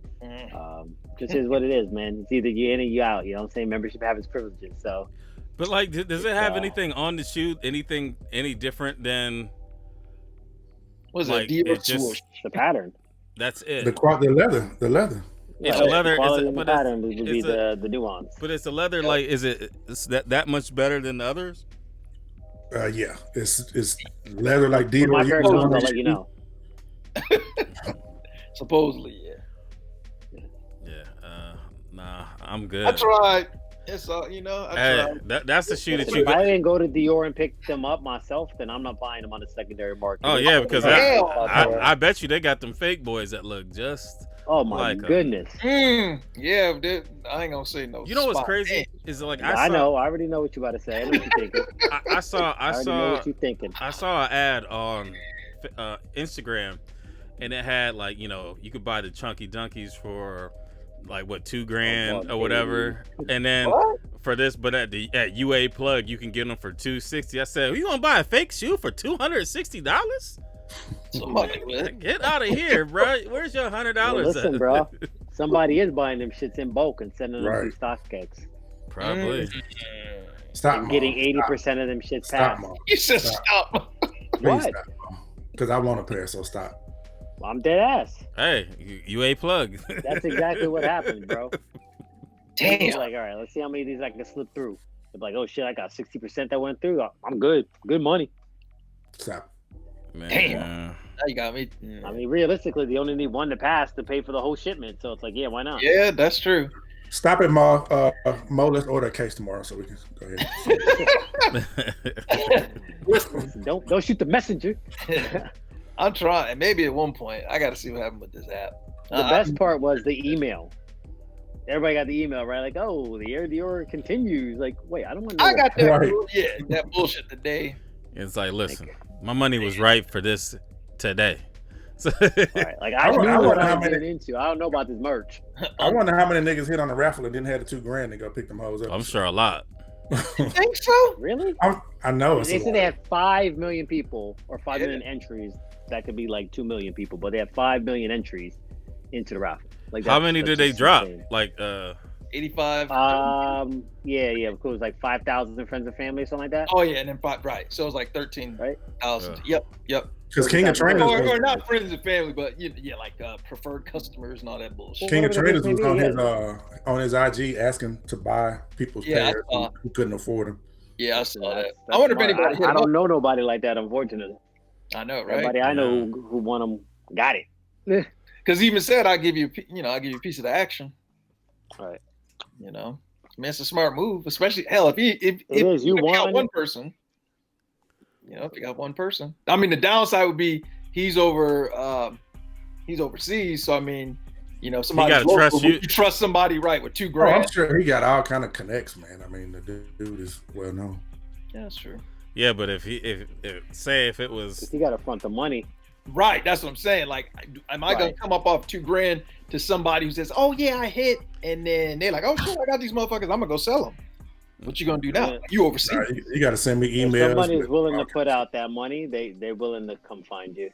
Just is what it is, man. It's either you in or you out. You know what I'm saying? Membership has its privileges. So, but like, does it have anything on the shoe? Anything any different than? Was Like, it Dior it just- swoosh? the pattern. That's it. The leather. It's Right. a leather. The quality It's and a, the but pattern would be it's the nuance. but it's a leather. Like, is it that much better than the others? Yeah, it's leather like With my Dior. pair of tones, I'll let you know. Supposedly, yeah. Yeah. Nah, I'm good. I tried. It's I Hey, tried. that's the shoe that Listen, you if I got. didn't go to Dior and pick them up myself, then I'm not buying them on the secondary market. Oh yeah, because Hell, I bet you they got them fake boys that look just. Oh my like 'em. goodness. Yeah, I ain't gonna say no. You know what's spot. crazy is like Yeah, I know. I already know what you about to say. I know what you're thinking. I saw I already know what you're thinking. I saw an ad on Instagram, and it had like you could buy the chunky dunkies for like what $2,000 or whatever, and then What? for this, but at UA Plug you can get them for $260. I said, you gonna buy a fake shoe for $260? Somebody would. Get out of here, bro. Where's your $100? Well, listen, bro. Somebody is buying them shits in bulk and sending them Right. through StockX Probably. Stop. and getting Mom. 80% of them shits Stop, passed. Mom. You said stop. Please What? stop. Because I want a pair, so stop. I'm dead ass. Hey, you a plug. That's exactly what happened, bro. Damn. He's like, all right, let's see how many of these I can slip through. They're like, oh shit, I got 60% that went through. I'm good. Good money. Stop. Man. Damn. Now you got me. I mean, realistically, they only need one to pass to pay for the whole shipment. So it's like, yeah, why not? Yeah, that's true. Stop it, Mo. Mo, let's order a case tomorrow so we can go ahead. Don't shoot the messenger. I'm trying. Maybe at one point, I got to see what happened with this app. The best part was the email. Everybody got the email, right? Like, oh, the Air Dior continues. Like, wait, I don't want to know. I got that. Right. Yeah, that bullshit today. It's like, listen, my money was right for this today. So, All right, like I I knew wonder what I how was many- getting into. I don't know about this merch. I wonder how many niggas hit on the raffle and didn't have the $2,000 to go pick them hoes up. I'm sure a lot. Think so? Really? I know it's They a said lot. they had 5 million people or 5 Yeah. million entries. That could be like 2 million people, but they have 5 million entries into the raffle. Like How that's- many that's did they just drop? insane. Like, 85. Yeah, it was like 5,000 friends and family, or something like that. Oh yeah, and then right. So it was like 13,000. Right. Yep. Because King of Trainers, Or not friends and family, but yeah, like preferred customers and all that bullshit. King of whatever the Traders case was may on be, his IG asking to buy people's Yeah, I pairs saw. who couldn't afford them. Yeah, I saw that. That's I wonder if smart. anybody hit I him up. don't know nobody like that, unfortunately. I know, right? Everybody I know who won them got it. Because he even said, "I'll give you a piece of the action." Right. You know, I mean, it's a smart move, especially hell if is. You if you got won. one person. You know, if you got one person. I mean, the downside would be he's overseas, so I mean, you know, somebody gotta trust you. trust somebody right with $2,000. Oh, I'm sure he got all kind of connects, man. I mean, the dude is well known. Yeah, that's true. yeah, but if it was, You got to front the money. Right, that's what I'm saying. Like, am I gonna Right. come up off $2,000 to somebody who says, "Oh yeah, I hit," and then they're like, "Oh shit, I got these motherfuckers. I'm gonna go sell them." What you gonna do now? Yeah. You overseas? All right, you got to send me If emails. somebody is with- willing to put out that money, they're willing to come find you.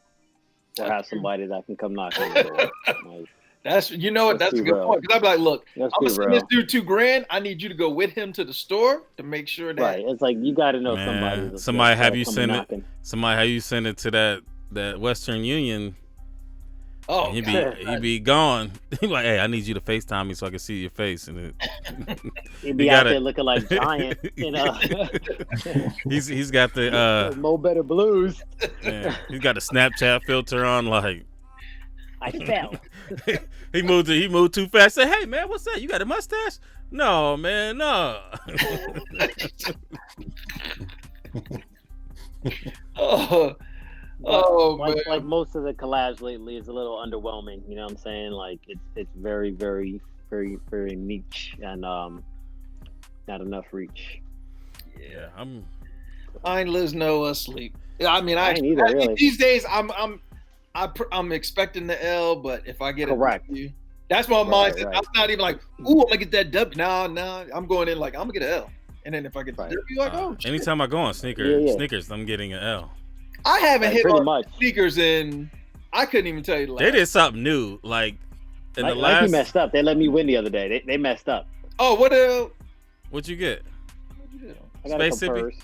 Or have somebody that can come knock on the door. Like, That's what Let's that's a be good real. point. Because I'm like, look, let's I'm be gonna send real. this dude $2,000. I need you to go with him to the store to make sure that. Right. It's like you got to know Man, somebody. somebody have you come send it- knocking. somebody how you send it to that Western Union, Oh, he'd God. be gone. He like, hey, I need you to FaceTime me so I can see your face, and He'd be You out gotta- there looking like giant, you know. he's got the Mo Better Blues. man, he's got the Snapchat filter on. Like I fell. he moved too fast. Say, hey man, what's that? You got a mustache? No man, no. Oh man. like most of the collabs lately is a little underwhelming. You know what I'm saying? Like it's very, very, very, very niche and not enough reach. Yeah, I ain't losing no sleep. Yeah, I mean, I ain't either, really. these days I'm expecting the L, but if I get Correct. a W, that's my Right, mindset. right. I'm not even like, ooh, I'm gonna get that W. No, I'm going in like I'm gonna get an L, and then if I get the Right. W, like, oh, shit. anytime I go on sneakers, Yeah. I'm getting an L. I haven't Like, hit pretty on much. sneakers in. I couldn't even tell you the last. They did something new, like in Like, the like he last. messed up. They let me win the other day. They messed up. Oh, what the? What'd you get? I got Space some Hippie? furs.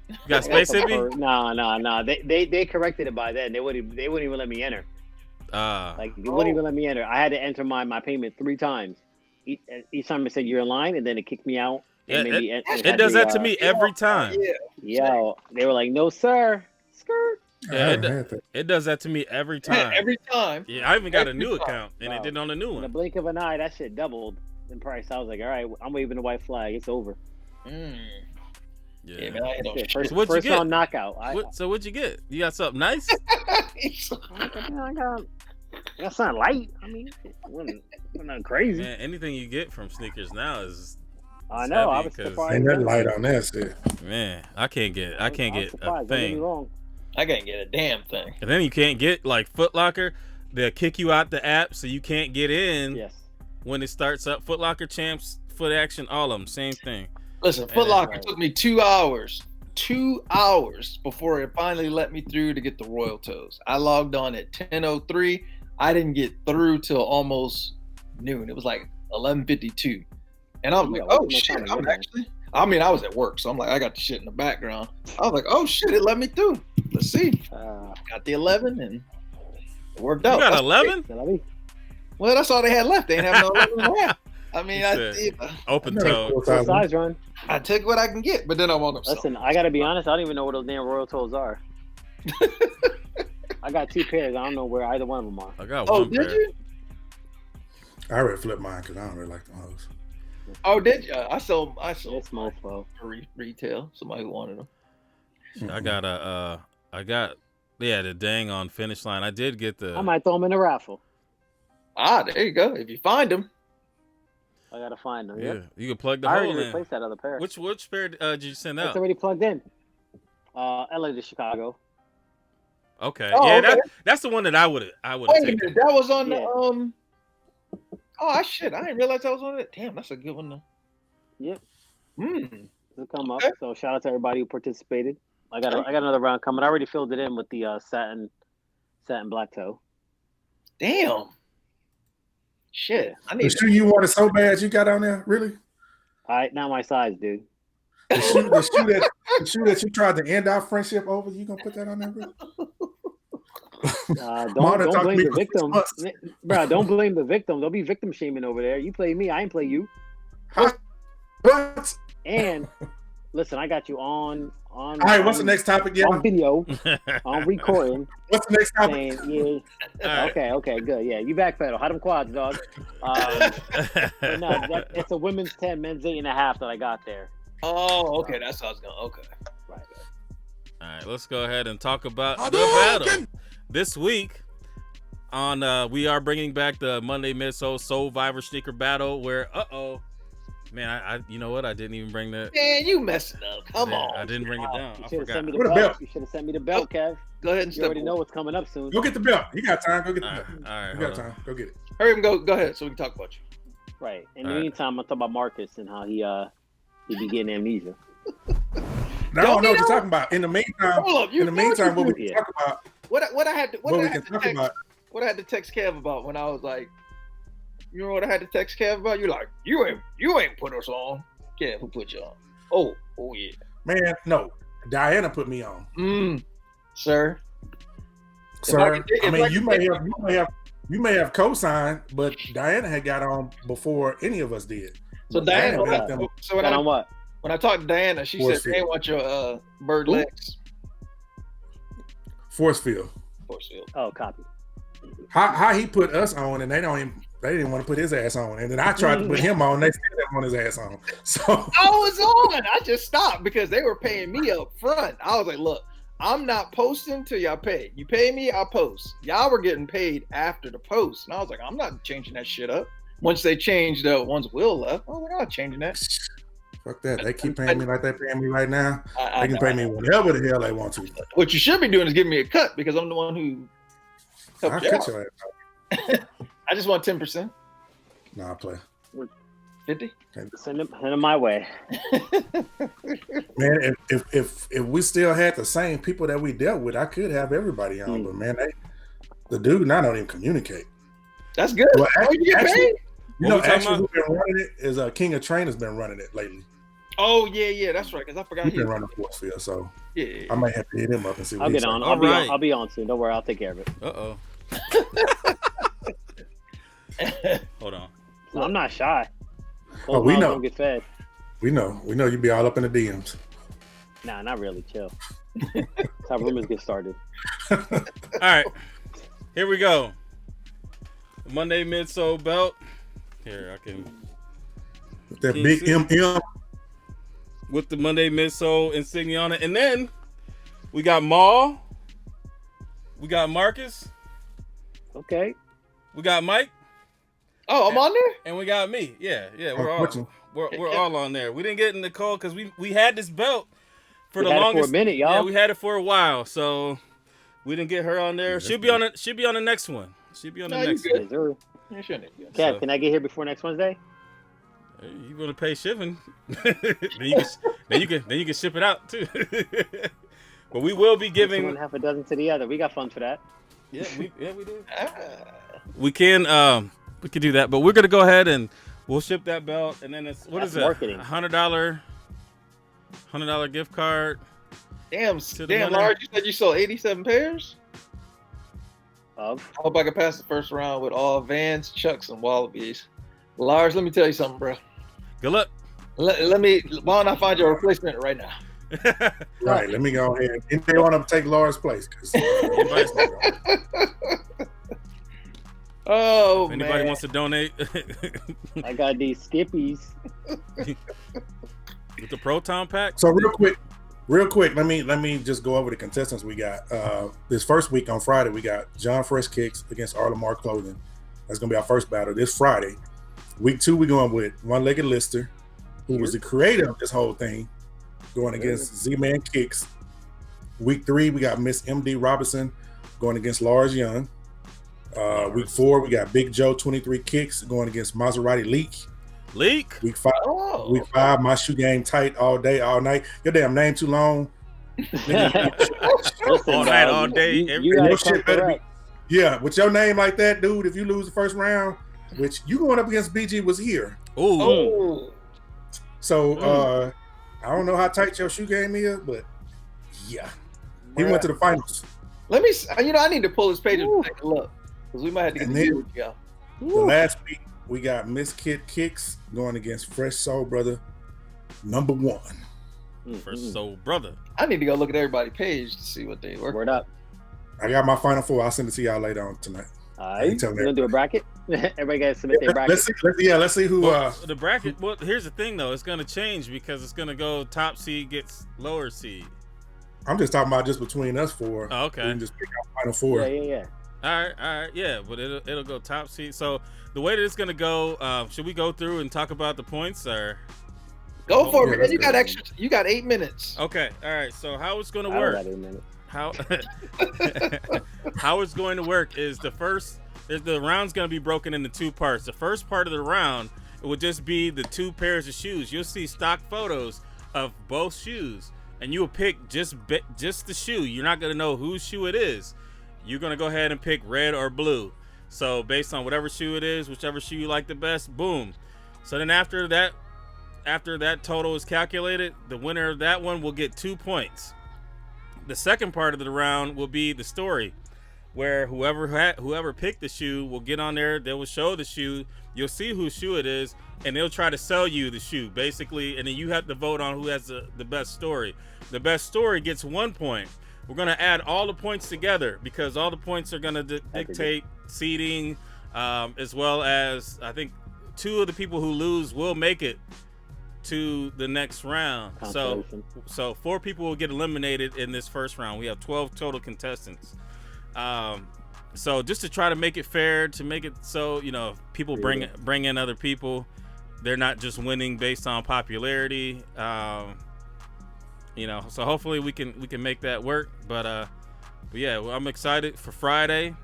You got I got Space some Hippie? furs. No. They corrected it by then. They wouldn't even let me enter. Like they wouldn't even let me enter. I had to enter my payment 3 times. Each time it said you're in line, and then it kicked me out. Yeah, and made me it does that to me every time. Yeah, Yo, they were like, "No, sir." Skirt. I Yeah, haven't had that. It does that to me every time. every time. Yeah, I even got a Every new time. account, and it Wow. did on the new In the one. blink of an eye, that shit doubled in price. I was like, "All right, I'm waving the white flag. It's over." Yeah, Yeah. man, I ain't no Shit, shit. first So what'd you first get? round knockout. So what'd you get? You got something nice? I got something light. I mean, it wasn't nothing crazy. Man, anything you get from sneakers now is I know. I heavy was 'cause- surprised. Ain't nothing light on that shit. man. I can't get I a was surprised. Don't get me thing. wrong. I can't get a damn thing. And then you can't get like Foot Locker. They'll kick you out the app, so you can't get in Yes. when it starts up. Foot Locker, Champs, Foot Action, all of them, same thing. Listen, Man, Foot Locker right. took me 2 hours. 2 hours before it finally let me through to get the Royal Toes. I logged on at 10:03. I didn't get through till almost noon. It was like 11:52, and I was You like, got "Oh way too much shit!" time to I'm get there. actually. I mean, I was at work, so I'm like, I got the shit in the background. I was like, "Oh shit!" It let me through. let's see. Uh, Got the 11 and it worked You out. got That's 11? great. let me- Well, that's all they had left. They ain't have no 11 and a half. I mean, He said, open toe. full size run. I take what I can get, but then I want them. Listen, I gotta be honest. I don't even know where those damn Royal Toes are. I got 2 pairs. I don't know where either one of them are. I got Oh, one did pair. you? I already flipped mine because I don't really like them hoes. Oh, did you? I sold It's mofo. for retail. Somebody who wanted them. I got the dang on finish line. I did get the. I might throw them in the raffle. Ah, there you go. If you find them. I gotta find them. Yeah, Yep. you can plug the I already hole in. replaced that other pair. Which pair did you send out? It's already plugged in. LA to Chicago. Okay, Oh, yeah, okay. that's the one that I would Wait a taken. minute, that was on Yeah. the Oh shit! I didn't realize that was on it. Damn, that's a good one. Yep. Hmm. It'll come up. Okay. So shout out to everybody who participated. I got another round coming. I already filled it in with the satin black toe. Damn. Shit. I The need. shoe you wanted so bad you got on there? Really? All right, not my size, dude. The shoe that you tried to end our friendship over, you gonna put that on there, really? Don't Marta talked to blame me the for 6 victim, months. bro. Don't blame the victim. Don't be victim shaming over there. You play me, I ain't play you. What? And listen, I got you on. All All right, what's the next topic? Yeah. On video, on recording. What's the next topic? Saying, yeah. All right. Okay, good. Yeah, you backpedal. How them quads, dog? But no, it's a women's 10, men's 8.5 that I got there. Oh, okay. That's how I was going. Okay. Right. All right, let's go ahead and talk about the battle this week. We are bringing back the Monday Midsole Soleviver sneaker battle. Where man, I you know what? I didn't even bring that. Man, you messing up. Come Man, on. I didn't bring it down. You I should have sent forgot. me the What a belt. belt. You should have sent me the belt, Kev. Go ahead and You step already know forward. what's coming up soon. Go get the belt. You got time. Go get the All belt. right, all right. You Hold got on. time. Go get it. Hurry up and go ahead so we can talk about you. Right. In All the right. meantime, I'm talking about Marcus and how he be getting amnesia. Now, I don't know what you're talking about. In the meantime, Hold up. You in the meantime, what we Yeah. can talk about, what I had to what we can talk about. what I had to text Kev about when I was like, you know what I had to text Kev about? You're like, you ain't put us on. Kev, who put you on? Oh yeah. Man, no. Diana put me on. Sir. Sir, if I mean, I you could may have co-signed, but Diana had got on before any of us did. So Diana Diana, got them so Got on what? when I talked to Diana, she Force said they field. want your bird Who? legs. force field. Force field. Oh, copy. How he put us on, and they didn't want to put his ass on, and then I tried to put him on. They still didn't want his ass on. So I was on. I just stopped because they were paying me up front. I was like, look, I'm not posting till y'all pay. You pay me, I'll post. Y'all were getting paid after the post. And I was like, I'm not changing that shit up. Once they changed once Will left, I was like, I'm not changing that. fuck that. They keep paying me like they're paying me right now. I They can pay me whatever the hell they want to. What you should be doing is giving me a cut because I'm the one who I'll helped you cut out. your ass out. I just want 10%. Nah, I play. 50. Send him my way. Man, if we still had the same people that we dealt with, I could have everybody on. But man, the dude and I don't even communicate. That's good. Well, You get actually, paid? you What know, we talking actually, who's been running it is King of Trainers been running it lately. Oh yeah, that's right. Because I forgot He's he. been running Force Field, so Yeah. I might have to hit him up and see what I'll he's get on. saying. I'll be on soon. Don't worry. I'll take care of it. Hold on. No, I'm not shy. Oh, we Those know. Don't get fed. We know you be all up in the DMs. Nah, not really. Chill. That's how rumors get started. All right, here we go. Monday Midsole belt. Here, I can That Can you big see? MM. with the Monday Midsole insignia on it, and then we got Maul. We got Marcus. Okay. We got Mike, Oh, I'm on there. and we got me. Yeah, we're all Watching. we're all on there. We didn't get in the call because we had this belt for We the had it longest. for a minute, y'all. Yeah, we had it for a while, so we didn't get her on there. She'll be on it. She'll be on the next one. She'll be on the No, you next good. one. Yes, sir. Yeah, shouldn't it? Kev, So- can I get here before next Wednesday? Hey, you gonna pay shipping? then you can ship it out too. But we will be One giving. half a dozen to the other. We got funds for that. Yeah, we do. Ah. We can do that, but we're gonna go ahead and we'll ship that belt, and then it's That's is it? marketing. $100 gift card. Damn, the damn, winner. Lars, you said you sold 87 pairs? Of I hope I can pass the first round with all Vans, Chucks, and Wallabies. Lars, let me tell you something, bro. Good luck. Let me. Why don't I find your replacement right now? Right. Let me go ahead. If they want to take Laura's place, because Oh If anybody man. wants to donate I got these skippies. with the Proton pack. so real quick, let me just go over the contestants we got. This first week on Friday, we got John Fresh Kicks against Arlamar Clothing. That's gonna be our first battle this Friday. Week 2, we're going with One Legged Lister, who was the creator of this whole thing, going against Z-Man Kicks. Week 3, we got Miss MD Robinson going against Lars Young. Week 4, we got Big Joe 23 Kicks going against Maserati Leak. Week 5, my shoe game tight all day, all night. Your damn name too long. Listen, All night, dog, all day, You, every you day. gotta Your come shit better be- correct. Yeah, with your name like that, dude, if you lose the first round, which you going up against BG was here. Ooh. Oh. So I don't know how tight your shoe game is, but yeah. He Bruh. went to the finals. Let me. I need to pull his page and take a look because we might have to get And the then- yeah. The last week, we got Miss Kid Kicks going against Fresh Soul Brother #1. First soul brother. I need to go look at everybody's page to see what they work. Word up. I got my final 4. I'll send it to y'all later on tonight. All I right. ain't You telling gonna do a bracket? Everybody gotta submit their bracket. Let's see who. Well, the bracket. Well, here's the thing though. It's gonna change because it's gonna go top seed gets lower seed. I'm just talking about just between us 4. Oh, okay. We can just pick our final 4. Yeah. All right, yeah, but it'll go top seed. So the way that it's gonna go, should we go through and talk about the points or? Go for Yeah, it, man. let's You go. got extra. You got 8 minutes. Okay, all right. So how it's gonna I don't work? got 8 minutes. How how it's going to work is the round's going to be broken into 2 parts. The first part of the round, it will just be the 2 pairs of shoes. You'll see stock photos of both shoes, and you will pick just the shoe. You're not going to know whose shoe it is. You're going to go ahead and pick red or blue. So based on whatever shoe it is, whichever shoe you like the best, boom. So then after that total is calculated, the winner of that one will get 2 points. The second part of the round will be the story, where whoever picked the shoe will get on there. They will show the shoe. You'll see whose shoe it is, and they'll try to sell you the shoe, basically. And then you have to vote on who has the best story. The best story gets 1 point. We're gonna add all the points together because all the points are gonna dictate seeding, as well as I think 2 of the people who lose will make it to the next round. So 4 people will get eliminated in this first round. We have 12 total contestants. So just to try to make it fair, to make it so if people bring in other people, they're not just winning based on popularity. So hopefully we can make that work. But yeah, well, I'm excited for Friday.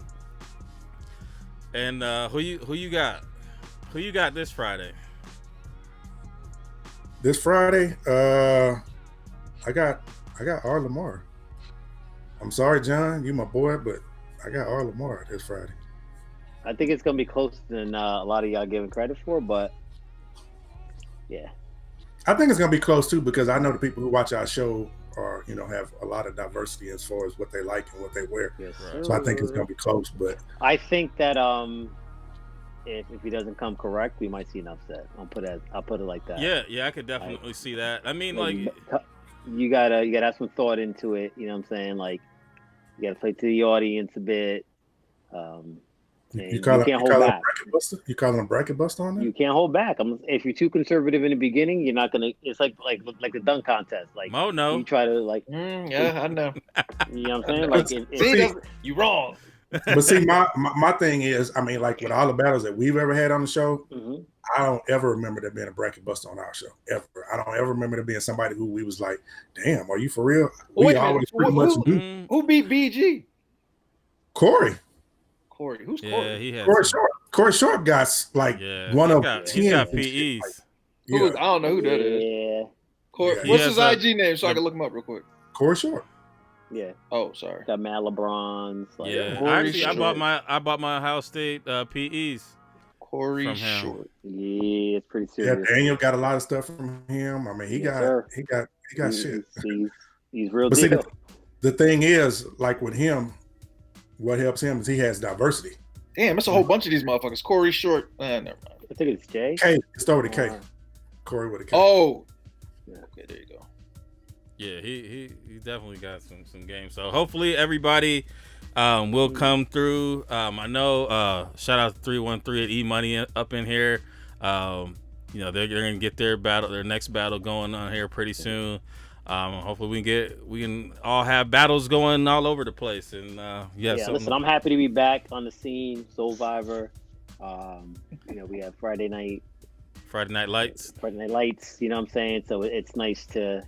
And who you got? Who you got this Friday? This Friday, I got R. Lamar. I'm sorry, John, you my boy, but I got R. Lamar this Friday. I think it's gonna be closer than a lot of y'all giving credit for, but yeah. I think it's gonna be close too because I know the people who watch our show are, have a lot of diversity as far as what they like and what they wear. Yes, So I think it's gonna be close. But I think that if he doesn't come correct, we might see an upset. I'll put it like that. Yeah, I could definitely see that. I mean, like you gotta have some thought into it. You know what I'm saying? Like you gotta play to the audience a bit. you can't hold back. You calling a bracket buster on that? You can't hold back. If you're too conservative in the beginning, you're not gonna. It's like the dunk contest. Like Mo, no. You try to yeah, I know. You know what I'm saying? Like See, you wrong. But see, my thing is, I mean, like with all the battles that we've ever had on the show, I don't ever remember there being a bracket buster on our show. Ever. I don't ever remember there being somebody who we was like, damn, are you for real? We always pretty much do. Who beat BG? Corey. Who's yeah, Corey? he has. Corey Sharp got like one of 10. He's got PEs. I don't know who that is. Yeah. Corey, Yeah. what's his IG name so I can look him up real quick? Corey Sharp. Yeah. Oh, sorry. Got Matt LeBron's. Like, Yeah. Corey Actually, I Short. bought my Ohio State PEs. Corey From him. Short. Yeah, it's pretty Yeah, serious. Daniel got a lot of stuff from him. I mean, he Yes, got sir. shit. He's real But see, deal. the thing is, like with him, what helps him is he has diversity. Damn, it's a whole bunch of these motherfuckers. Corey Short. Never mind. I think it's Jay. K, it's over to K. Corey with a K. Oh. Okay, there you go. Yeah, he definitely got some games. So hopefully everybody will come through. I know shout out to 313 at E Money up in here. They're gonna get their next battle going on here pretty soon. Hopefully we can all have battles going all over the place. And listen, I'm happy to be back on the scene. Soleviver. We have Friday Night Lights. You know what I'm saying? So it's nice to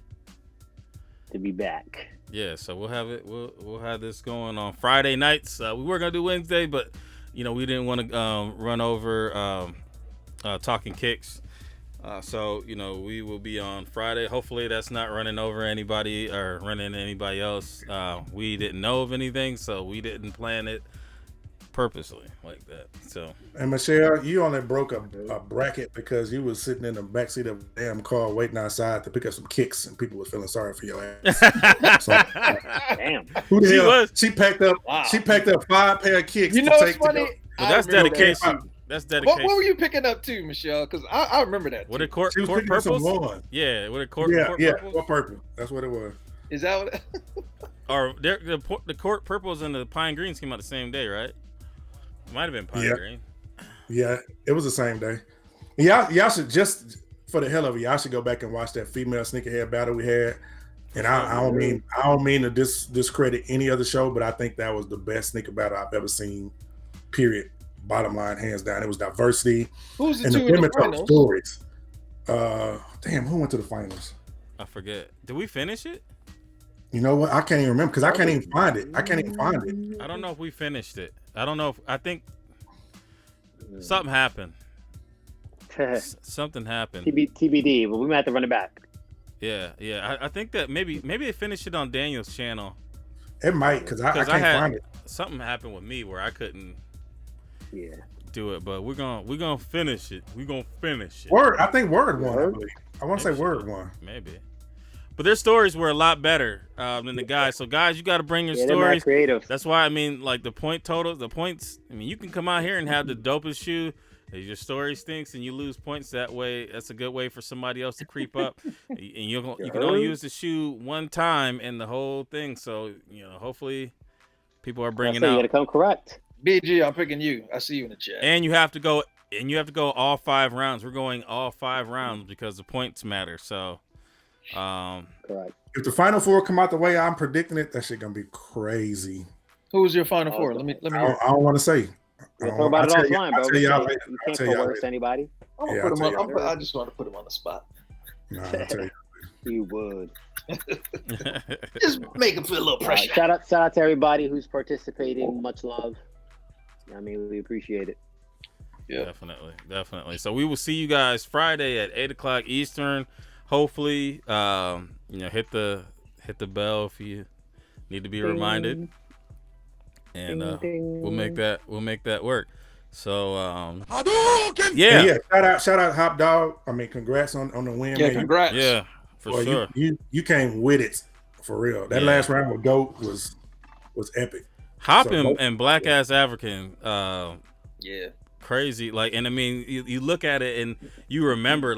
be back. Yeah, so we'll have it. We'll have this going on Friday nights. We were gonna do Wednesday, but we didn't want to run over Talking Kicks. So we will be on Friday. Hopefully that's not running over anybody or running anybody else. We didn't know of anything, so we didn't plan it purposely like that. So. And Michelle, you only broke a bracket because you was sitting in the backseat of a damn car waiting outside to pick up some kicks, and people was feeling sorry for your ass. So, damn. Who the She hell? was. She packed up. Wow. She packed up 5 pair of kicks. You know what's funny? Well, that's I remember dedication. that. That's dedication. What were you picking up too, Michelle? Because I remember that. What a court She was court picking up some purples? lawn. Yeah, what a court Yeah, purples? what purple? That's what it was. Is that what? Or the court purples and the pine greens came out the same day, right? Might have been pine green. Yeah, it was the same day. Y'all should, just for the hell of it, y'all should go back and watch that female sneakerhead battle we had. And I don't mean to discredit any other show, but I think that was the best sneaker battle I've ever seen. Period. Bottom line, hands down. It was diversity. Who's the and two the in the women told finals? stories. Damn, who went to the finals? I forget. Did we finish it? You know what? I can't even remember because I can't even find it. I don't know if we finished it. I think something happened. Something happened. TBD, but we might have to run it back. Yeah. I think that maybe they finished it on Daniel's channel. It might because I can't find it. Something happened with me where I couldn't Yeah. do it, but we're gonna finish it. We're gonna finish it. Word, I think Word won. I believe. I want to say Word won. Maybe. But their stories were a lot better than the guys. So guys, you got to bring your They're stories. not creative. That's why like the points. I mean, you can come out here and have the dopest shoe. If your story stinks and you lose points that way, that's a good way for somebody else to creep up. And you can only use the shoe one time in the whole thing. So hopefully people are bringing out. You got to come correct. BG, I'm picking you. I see you in the chat. And you have to go. All 5 rounds. We're going all 5 rounds because the points matter. So. Correct. If the final 4 come out the way I'm predicting it, that shit gonna be crazy. Who's your final 4? Let me I hear. don't want to say. We'll talk about it offline, bro. You can't tell y'all coerce later. anybody. I just want to put him on the spot. Nah, I'll tell you. You would. Just make him feel a little pressure. Shout out to everybody who's participating. Much love. I mean, we appreciate it. Yeah, definitely. So we will see you guys Friday at 8:00 Eastern. Hopefully, hit the bell if you need to be reminded, and we'll make that work. So yeah. Shout out Hop Dog. I mean, congrats on the win. Yeah, man. congrats. Yeah, for sure. You came with it for real. That last round with GOAT was epic. Hop and Black Ass African. Yeah. Crazy, and I mean, you look at it and you remember,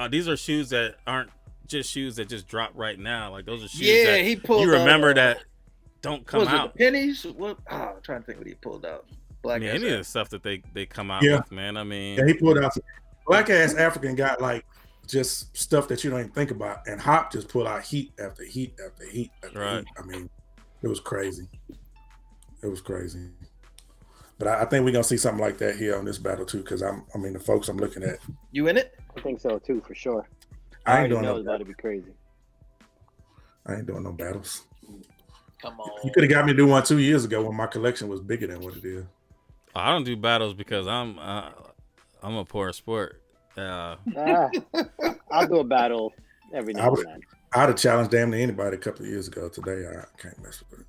these are shoes that aren't just shoes that just drop right now. Like those are shoes that he pulled. You remember that don't come out. The pennies? What? I'm trying to think what he pulled out. Any of the stuff that they come out with, man. I mean, he pulled out. Black Ass African got just stuff that you don't even think about, and Hop just pulled out heat after heat after heat after heat. I mean, it was crazy. But I think we're gonna see something like that here on this battle too, because the folks I'm looking at. You in it? I think so too, for sure. I ain't doing know no. it's about to be crazy. I ain't doing no battles. Come on. You could have got me to do one 2 years ago when my collection was bigger than what it is. I don't do battles because I'm a poor sport. I'll do a battle every now and then. I'd have challenged damn near anybody a couple of years ago. Today I can't mess with it.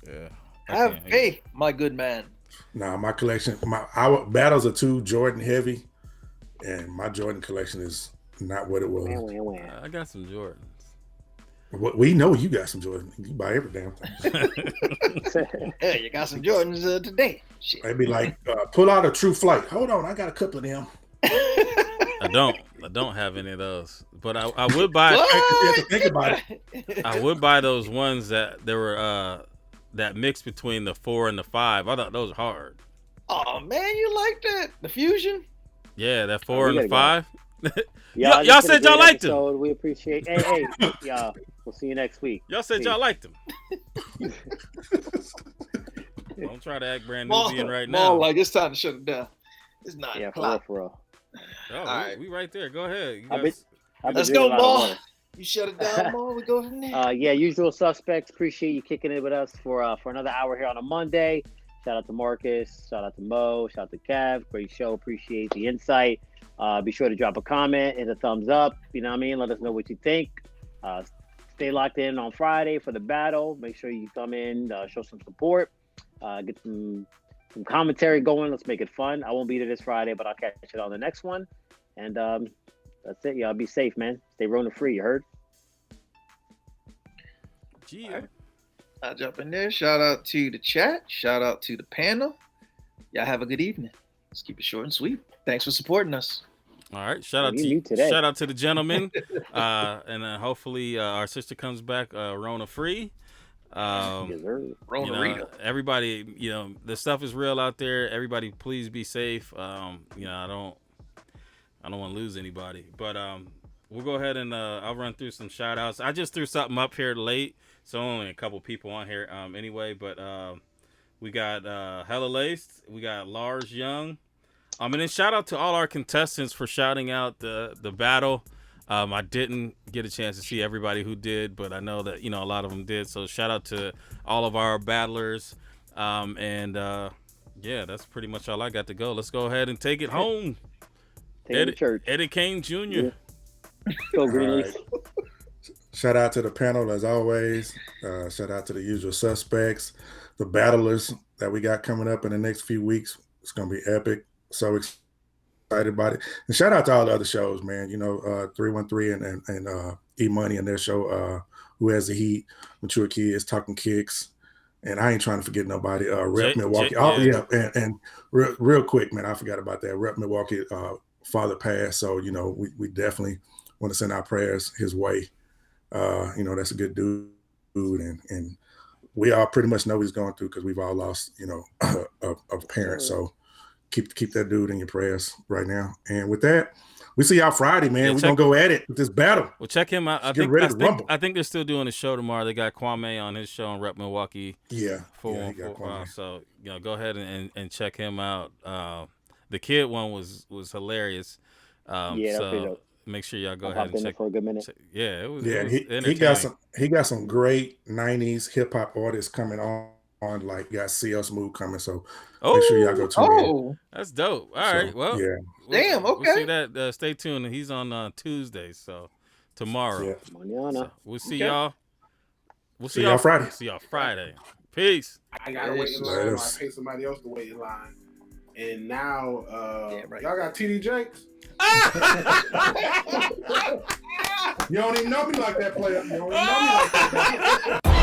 Yeah. Have faith, my good man. Nah, my collection, our battles are too Jordan heavy, and my Jordan collection is not what it was. I got some Jordans. We know you got some Jordan. You buy every damn thing. Hey, you got some Jordans today. Shit. They'd be like, pull out a True Flight. Hold on, I got a couple of them. I don't have any of those, but I would buy. You have to think about it. I would buy those ones that there were that mix between the 4 and the 5. I thought those were hard. Oh man, you like that? The Fusion? Yeah, that 4 and the gotta 5. Y'all y'all this been said a great y'all liked them. episode. We appreciate. Hey, y'all. We'll see you next week. Y'all said Peace. y'all liked them. Don't try to act brand new right Maul, now. like it's time to shut it down. It's 9 Yeah, o'clock. for real. Oh, All right. we right there. Go ahead. You I've guys- been Let's drinking go, a lot of Maul. water. You shut it down, Maul. We go from there. Yeah, usual suspects. Appreciate you kicking it with us for another hour here on a Monday. Shout out to Marcus. Shout out to Mo. Shout out to Kev. Great show. Appreciate the insight. Be sure to drop a comment and a thumbs up. You know what I mean? Let us know what you think. Stay locked in on Friday for the battle. Make sure you come in, show some support, get some commentary going. Let's make it fun. I won't be there this Friday, but I'll catch it on the next one. And that's it. Y'all be safe, man. Stay Rona free. You heard? Yeah. I'll jump in there. Shout out to the chat. Shout out to the panel. Y'all have a good evening. Let's keep it short and sweet. Thanks for supporting us. All right. Shout out You to knew you. today. Shout out to the gentleman. And hopefully our sister comes back Rona free. Yes, sir. Rona You know, Rita. everybody, the stuff is real out there. Everybody, please be safe. I don't want to lose anybody, but we'll go ahead and I'll run through some shout outs. I just threw something up here late, so only a couple people on here anyway, but we got Hella Laced, we got Lars Young, and then shout out to all our contestants for shouting out the battle. I didn't get a chance to see everybody who did, but I know that a lot of them did. So shout out to all of our battlers, yeah, that's pretty much all I got to go. Let's go ahead and take it home. Take it to church. Eddie Kane Jr. Yeah. Go Greenies. All right. Shout out to the panel as always. Shout out to the usual suspects, the battlers that we got coming up in the next few weeks. It's gonna be epic. So excited about it. And shout out to all the other shows, man. 313 and E Money and their show, Who Has the Heat, Mature Kids, Talking Kicks. And I ain't trying to forget nobody. Rep Milwaukee. And real quick, man, I forgot about that. Rep Milwaukee, father passed, so we definitely want to send our prayers his way. That's a good dude, and we all pretty much know what he's going through because we've all lost, a parent. So keep that dude in your prayers right now. And with that, we see y'all Friday, man. We're gonna go at it with this battle. Well, check him out. I think they're still doing a show tomorrow. They got Kwame on his show on Rep Milwaukee. Yeah, he got Kwame. So go ahead and check him out. The kid one was hilarious. So make sure y'all go ahead and check for a good minute. Yeah, it was he got some great 90s hip hop artists coming on like got CL Smooth coming. So make sure y'all go tune in. That's dope. All right. Well, yeah. Damn, okay. We'll see that. Stay tuned. He's on Tuesday, so tomorrow. Yeah. So we'll see y'all. We'll see y'all Friday. See y'all Friday. Peace. I gotta wait in line, or I pay somebody else to wait in line. And now, y'all got TD Jakes? You don't even know me like that, player. You don't even know me like that.